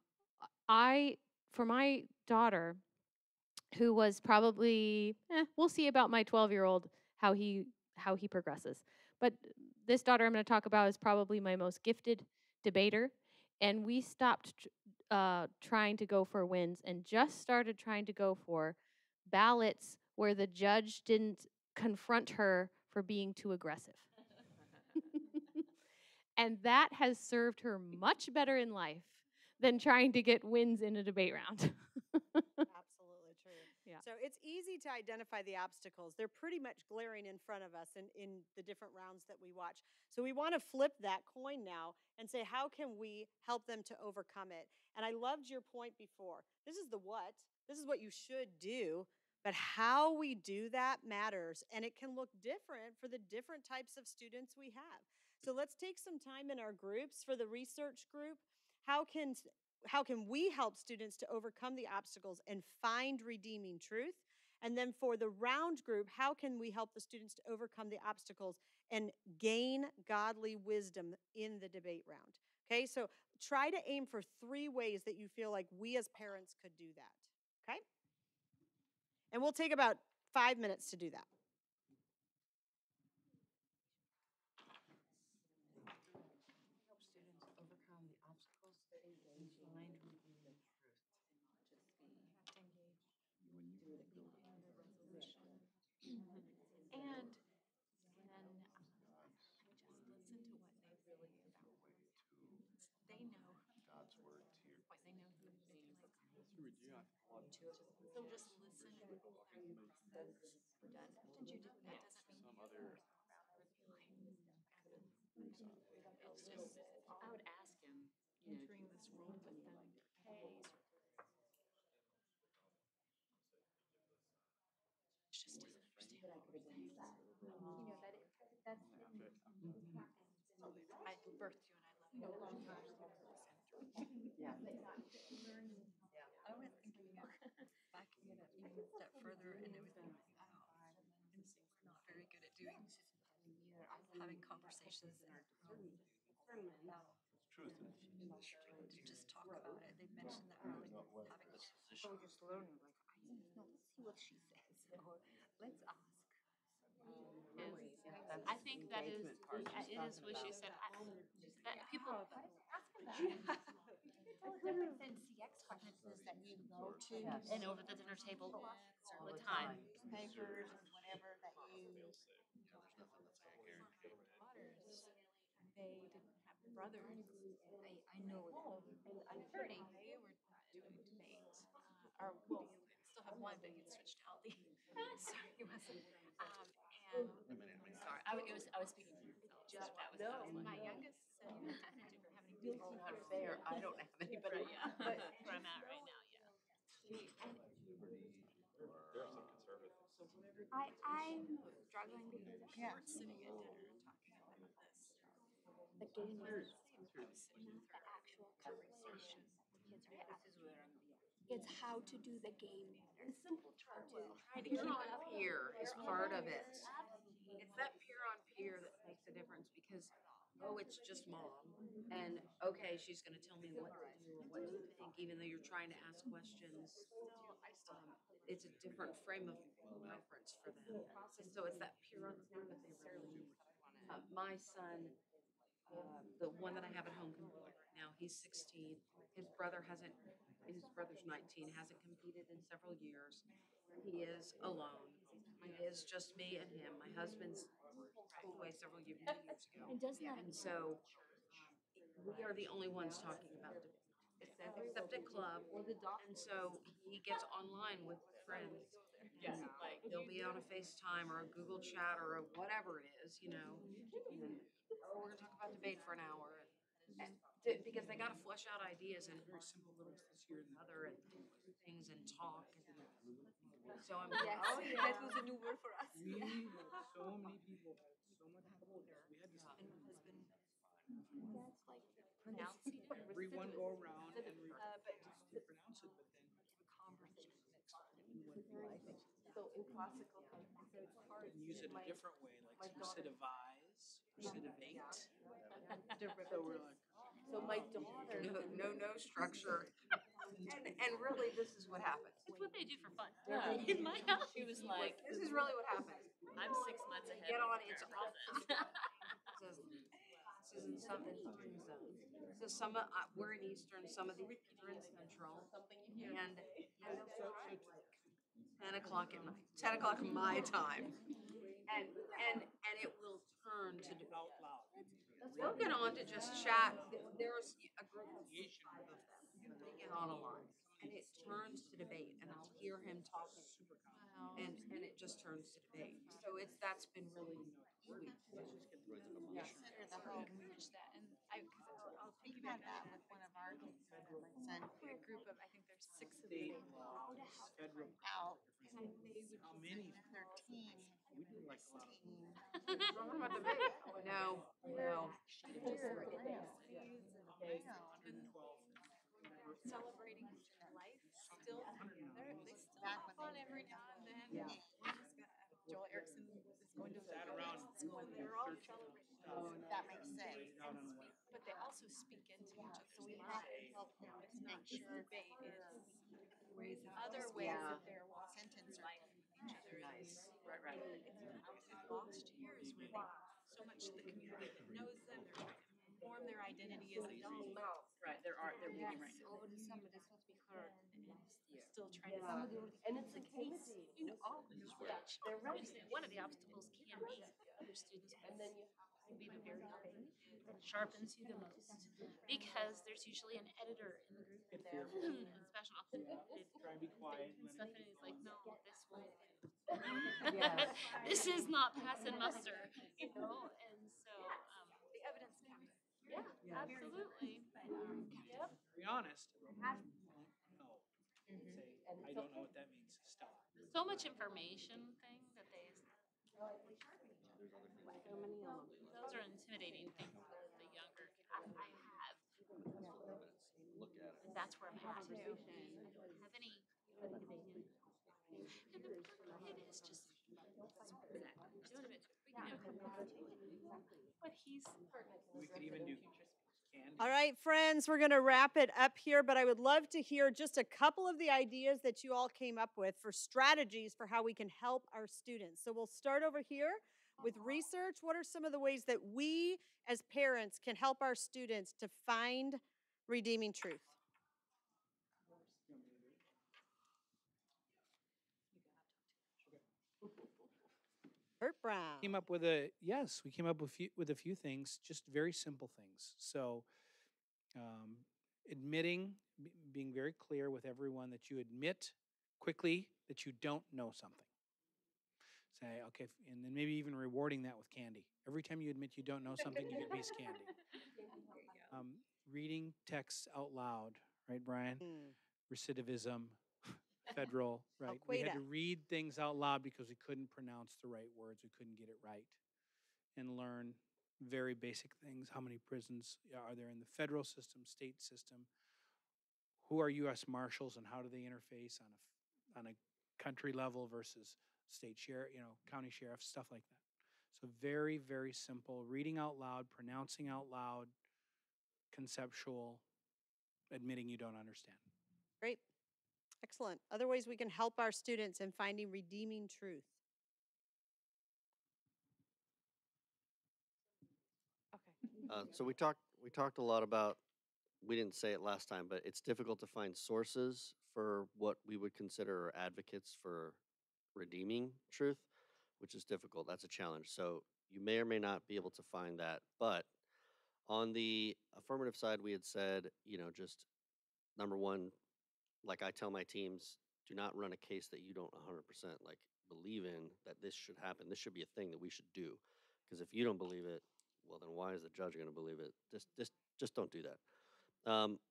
B: for my daughter, who was probably, we'll see about my 12-year-old how he progresses. But this daughter I'm going to talk about is probably my most gifted debater, and we stopped trying to go for wins and just started trying to go for ballots where the judge didn't confront her for being too aggressive. And that has served her much better in life than trying to get wins in a debate round.
A: Absolutely true.
B: Yeah.
A: So it's easy to identify the obstacles. They're pretty much glaring in front of us in the different rounds that we watch. So we want to flip that coin now and say, how can we help them to overcome it? And I loved your point before. This is the what. This is what you should do. But how we do that matters. And it can look different for the different types of students we have. So let's take some time in our groups. For the research group, how can we help students to overcome the obstacles and find redeeming truth? And then for the round group, how can we help the students to overcome the obstacles and gain godly wisdom in the debate round? Okay, so try to aim for 3 ways that you feel like we as parents could do that. Okay? And we'll take about 5 minutes to do that.
D: Help students overcome the obstacles and find redeeming truth.
F: And just listen to what they really about. They know God's word to your point. They know who they can like. So just listen to what they're done. Did you do that? Doesn't mean some other. It's just I would ask him, entering this world with them. Hey, it's just doesn't understand all the things.
D: That's
F: I birthed you and I love you.
D: yeah.
C: I was thinking of backing it up even a step further, and I was thinking, instincts not very good at doing having conversations about to just talk about it. They mentioned that earlier, having a
D: Just learning, like, let's see what she says, or let's ask.
K: I think that is, it is what she said. That people ask about
C: different NCX conferences that you go to
K: and over the dinner table all the time.
C: papers and whatever that you
F: they didn't have brothers.
C: I know
F: Home and I'm 30. They were doing debate. Or well, still have one, but he switched to Aldi. So he wasn't. And sorry, I was speaking for myself.
D: Just
F: That was my youngest said he didn't have any
D: You'll see how fair. I don't have anybody.
K: Right, yeah.
D: But
K: Where I'm at right now, yeah.
N: I'm struggling because
F: We weren't sitting at dinner and talking about this.
N: the game is not the actual conversation the kids are having. It's how to do the game better.
D: in simple terms, trying to keep up here is part of it. It's that peer on peer that makes a difference because, oh, it's just mom. And okay, she's going to tell me what to do or what to think, even though you're trying to ask questions. It's a different frame of reference for them. So it's that peer on peer that they really my son, the one that I have at home competing right now, he's 16. His brother's 19, hasn't competed in several years. He is alone. It is just me and him. My husband's pulled away several years ago. And so we are the only ones talking about debate, except at club. And so he gets online with friends. And they'll be on a FaceTime or a Google chat or a whatever it is, and we're gonna talk about debate for an hour. Because they gotta flesh out ideas and very simple little this here and other and things and talk. So I'm.
C: Yes,
D: Oh, yeah.
C: that was a new word for us.
P: We had so many people had so much trouble here. We had this.
C: And my husband, that's like pronouncing it.
P: Everyone go around and
C: But
P: pronounce it, but then
C: the conversation next
D: So in classical,
P: and use it a different way, like recidivise, recidivate.
D: So we're like, so my daughter, no structure. And really, this is what happens.
K: It's what they do for fun. In my house, she was like,
D: This is really what happens.
K: I'm 6 months ahead.
D: Get on,
K: of
D: it's
K: her.
D: all. This is in some time zone. So some of, we're in Eastern, some of these are in Central. And they'll start at like 10 o'clock at night, 10 o'clock my time. And it will turn to
P: Out loud.
D: they'll get on to just chat. There's a group of them. They get on a lot. And it turns to debate, and I'll hear him talking, and it just turns to debate. So that's been really sweet.
F: Yeah. Encourage that, and I'll piggyback that with one of our kids. My son, a group of, I think there's 6 of them out, and they would.
P: How many?
F: 13.
P: We do like a lot of.
D: No.
F: Celebrating life still. They still have fun every now and then. Yeah. Joel Erickson is going to school and they're all celebrating.
C: that makes sense.
F: But they also speak into each other's lives. It's not just debate, it's other ways that they're walking through life with each other.
D: Nice.
F: Right. Lost years where so much of the community that knows them, they're trying to form their identity as adults.
D: Right, they're moving right now.
C: Over the summer, this must be hard.
F: And still trying to.
D: And it's a case, all of this
K: Which one of the obstacles can be other students, and then you can be the very thing that sharpens you the most, because there's usually an editor in the group, and special often
P: Try and be quiet.
K: and stuff, and he's like, no, this won't do. This is not passing muster, and so
F: The evidence counts.
K: yeah, absolutely. Yep.
P: Be honest. No. Say, I don't know what that means. Stop.
K: So much information thing that they.
D: So many of them.
K: Those are intimidating things for the younger. I have.
E: Look at it.
K: And that's where I'm at too. I don't have any opinion. And the part of it is just doing it. But he's.
P: We could even do candy.
A: All right, friends, we're going to wrap it up here, but I would love to hear just a couple of the ideas that you all came up with for strategies for how we can help our students. So we'll start over here with research. What are some of the ways that we as parents can help our students to find redeeming truth? Bert Brown.
P: We came up with a few things, just very simple things. So, admitting, being very clear with everyone that you admit quickly that you don't know something. Say, okay, and then maybe even rewarding that with candy. Every time you admit you don't know something, you get a piece of candy. Reading texts out loud, right, Brian? Recidivism, federal, right? We had to read things out loud because we couldn't pronounce the right words, we couldn't get it right, and learn very basic things. How many prisons are there in the federal system, state system? Who are U.S. Marshals and how do they interface on a country level versus state sheriff, county sheriff, stuff like that. So very, very simple. Reading out loud, pronouncing out loud, conceptual, admitting you don't understand.
A: Great. Excellent. Other ways we can help our students in finding redeeming truth.
B: Okay.
E: So we talked a lot about, we didn't say it last time, but it's difficult to find sources for what we would consider advocates for redeeming truth, which is difficult. That's a challenge. So you may or may not be able to find that. But on the affirmative side, we had said, just number one, like I tell my teams, do not run a case that you don't 100% believe in, that this should happen. This should be a thing that we should do. Because if you don't believe it, well, then why is the judge going to believe it? Just don't do that.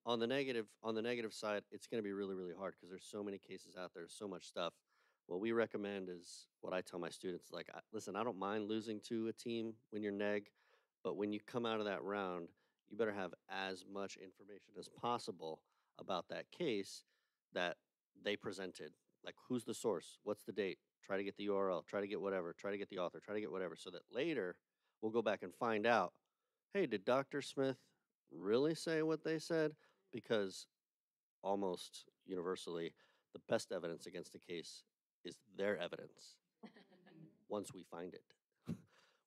E: On the negative side, it's going to be really, really hard because there's so many cases out there, so much stuff. What we recommend is what I tell my students, like, listen, I don't mind losing to a team when you're neg, but when you come out of that round, you better have as much information as possible about that case that they presented. Like, who's the source? What's the date? Try to get the URL, try to get whatever, try to get the author, try to get whatever, so that later we'll go back and find out, hey, did Dr. Smith really say what they said? Because almost universally, the best evidence against a case is their evidence once we find it,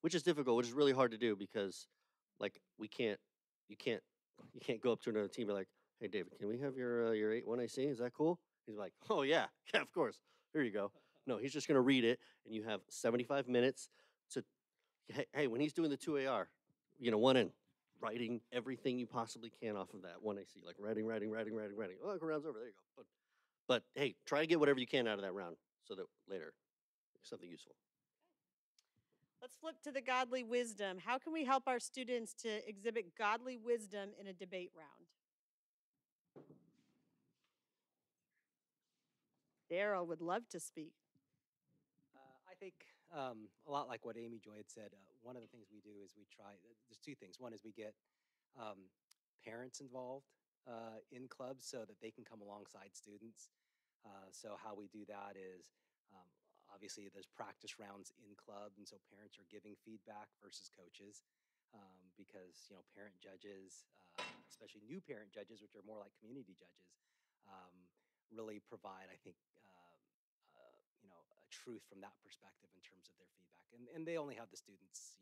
E: which is difficult, which is really hard to do because, like, you can't go up to another team and be like, hey, David, can we have your 8-1AC? Is that cool? He's like, oh, yeah, of course. Here you go. No, he's just going to read it, and you have 75 minutes to, hey, when he's doing the 2AR, 1 in, writing everything you possibly can off of that 1AC, like writing. Oh, round's over, there you go. But hey, try to get whatever you can out of that round so that later, something useful.
A: Let's flip to the godly wisdom. How can we help our students to exhibit godly wisdom in a debate round? Daryl would love to speak.
Q: I think a lot like what Amy Joy had said, one of the things we do is we try, there's two things. One is we get parents involved in clubs so that they can come alongside students. So how we do that is obviously there's practice rounds in club, and so parents are giving feedback versus coaches because, parent judges, especially new parent judges, which are more like community judges, really provide, I think, a truth from that perspective in terms of their feedback. And they only have the students',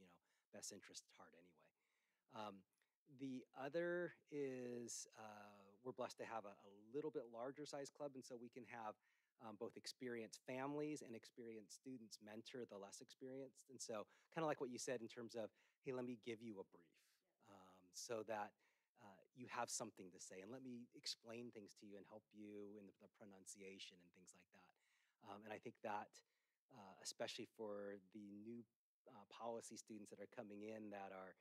Q: best interest at heart anyway. The other is we're blessed to have a little bit larger size club, and so we can have both experienced families and experienced students mentor the less experienced. And so kind of like what you said in terms of, hey, let me give you a brief so that you have something to say, and let me explain things to you and help you in the pronunciation and things like that. And I think that, especially for the new policy students that are coming in that are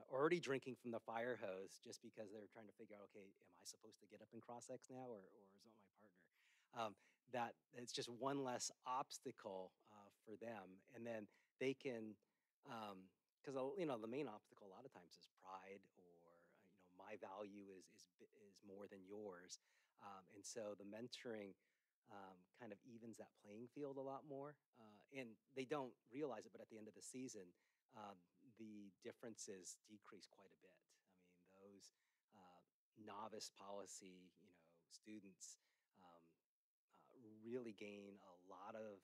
Q: already drinking from the fire hose just because they're trying to figure out, okay, am I supposed to get up and cross-X now, or is it my partner? That it's just one less obstacle for them. And then they can, because the main obstacle a lot of times is pride, or my value is more than yours. And so the mentoring kind of evens that playing field a lot more. And they don't realize it, but at the end of the season, the differences decrease quite a bit. I mean, those novice policy, students really gain a lot of,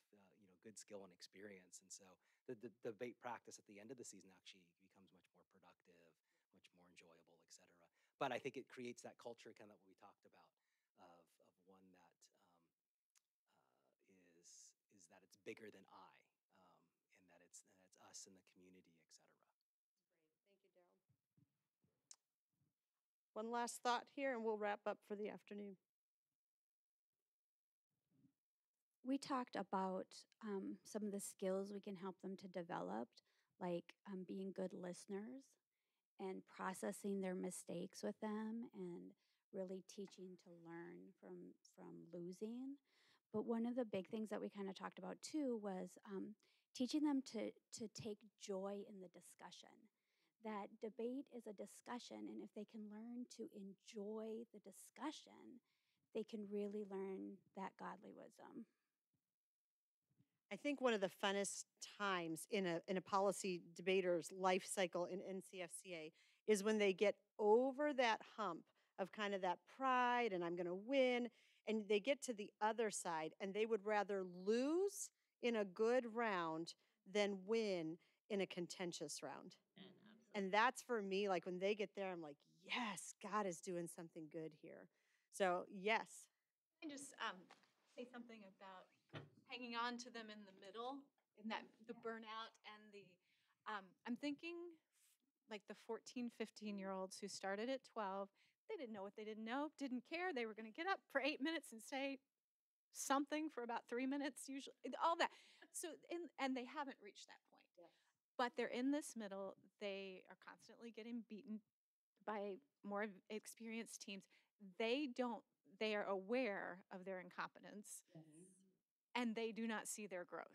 Q: good skill and experience. And so the debate practice at the end of the season actually becomes much more productive, much more enjoyable, et cetera. But I think it creates that culture, kind of what we talked about, of one that is that it's bigger than I, and that it's us and the community, et cetera.
A: Thank you, Daryl. One last thought here, and we'll wrap up for the afternoon.
N: We talked about some of the skills we can help them to develop, like being good listeners and processing their mistakes with them, and really teaching to learn from losing. But one of the big things that we kind of talked about too was teaching them to take joy in the discussion. That debate is a discussion, and if they can learn to enjoy the discussion, they can really learn that godly wisdom.
A: I think one of the funnest times in a policy debater's life cycle in NCFCA is when they get over that hump of kind of that pride and I'm going to win, and they get to the other side and they would rather lose in a good round than win in a contentious round. And that's for me, like when they get there, I'm like, yes, God is doing something good here. So yes.
L: I just say something about hanging on to them in the middle, in that the burnout and the I'm thinking like the 14, 15-year-olds who started at 12. They didn't know what they didn't know, didn't care. They were going to get up for 8 minutes and say something for about 3 minutes, usually, all that. So, and they haven't reached that point. Yes.
M: but they're in this middle. They are constantly getting beaten by more experienced teams. They are aware of their incompetence, and they do not see their growth.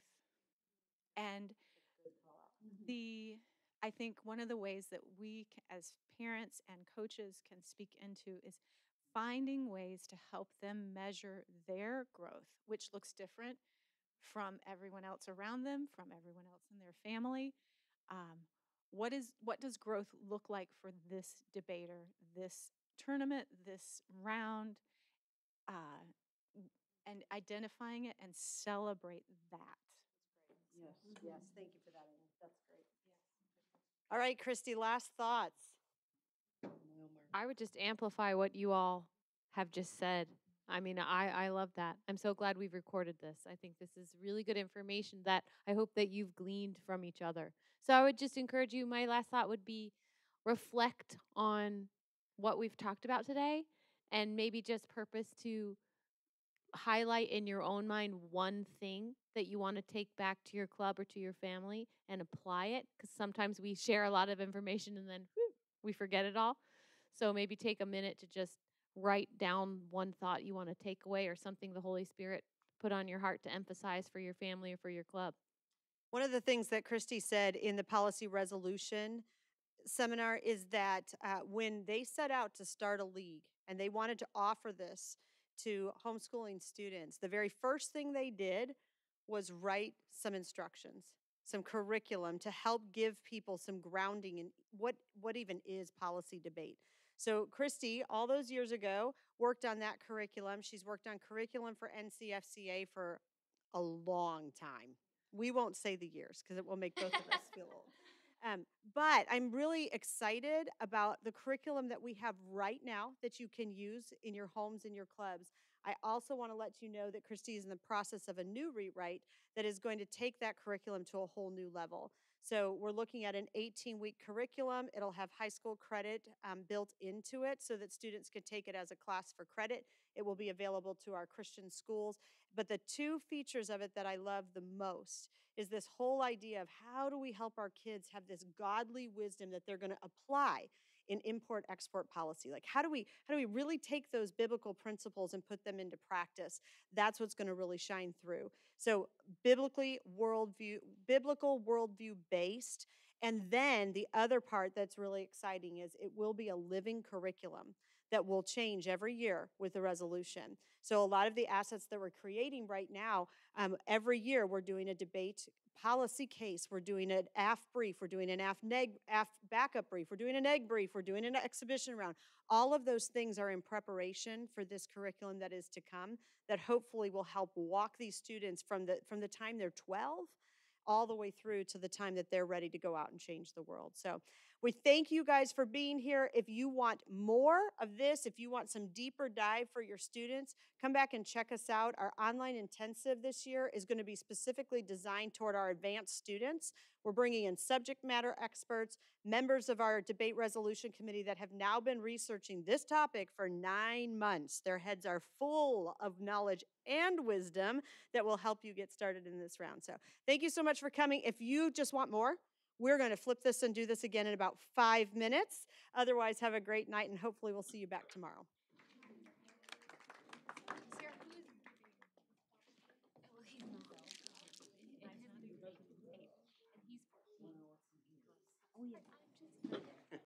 M: And I think one of the ways that we as parents and coaches can speak into is finding ways to help them measure their growth, which looks different from everyone else around them, from everyone else in their family. What does growth look like for this debater, this tournament, this round, and identifying it and celebrate that.
A: Yes, yes. Thank you for that, Amy. That's great. All right, Christy, last thoughts.
B: I would just amplify what you all have just said. I mean, I love that. I'm so glad we've recorded this. I think this is really good information that I hope that you've gleaned from each other. So I would just encourage you, my last thought would be reflect on what we've talked about today and maybe just purpose to highlight in your own mind one thing that you want to take back to your club or to your family and apply it, because sometimes we share a lot of information and then we forget it all. So maybe take a minute to just write down one thought you want to take away or something the Holy Spirit put on your heart to emphasize for your family or for your club.
A: One of the things that Christy said in the policy resolution seminar is that when they set out to start a league and they wanted to offer this to homeschooling students, the very first thing they did was write some instructions, some curriculum to help give people some grounding in what even is policy debate. So Christy, all those years ago, worked on that curriculum. She's worked on curriculum for NCFCA for a long time. We won't say the years because it will make both of us feel old. But I'm really excited about the curriculum that we have right now that you can use in your homes and your clubs. I also want to let you know that Christy is in the process of a new rewrite that is going to take that curriculum to a whole new level. So we're looking at an 18-week curriculum. It'll have high school credit built into it so that students could take it as a class for credit. It will be available to our Christian schools. But the two features of it that I love the most is this whole idea of how do we help our kids have this godly wisdom that they're going to apply in import-export policy. Like how do we really take those biblical principles and put them into practice? That's what's going to really shine through. So biblical worldview based. And then the other part that's really exciting is it will be a living curriculum that will change every year with the resolution. So a lot of the assets that we're creating right now, every year we're doing a debate policy case, we're doing an AF brief, we're doing an AF backup brief, we're doing an egg brief, we're doing an exhibition round. All of those things are in preparation for this curriculum that is to come that hopefully will help walk these students from the time they're 12 all the way through to the time that they're ready to go out and change the world. So we thank you guys for being here. If you want more of this, if you want some deeper dive for your students, come back and check us out. Our online intensive this year is going to be specifically designed toward our advanced students. We're bringing in subject matter experts, members of our debate resolution committee that have now been researching this topic for 9 months. Their heads are full of knowledge and wisdom that will help you get started in this round. So thank you so much for coming. If you just want more, we're going to flip this and do this again in about 5 minutes. Otherwise, have a great night, and hopefully we'll see you back tomorrow.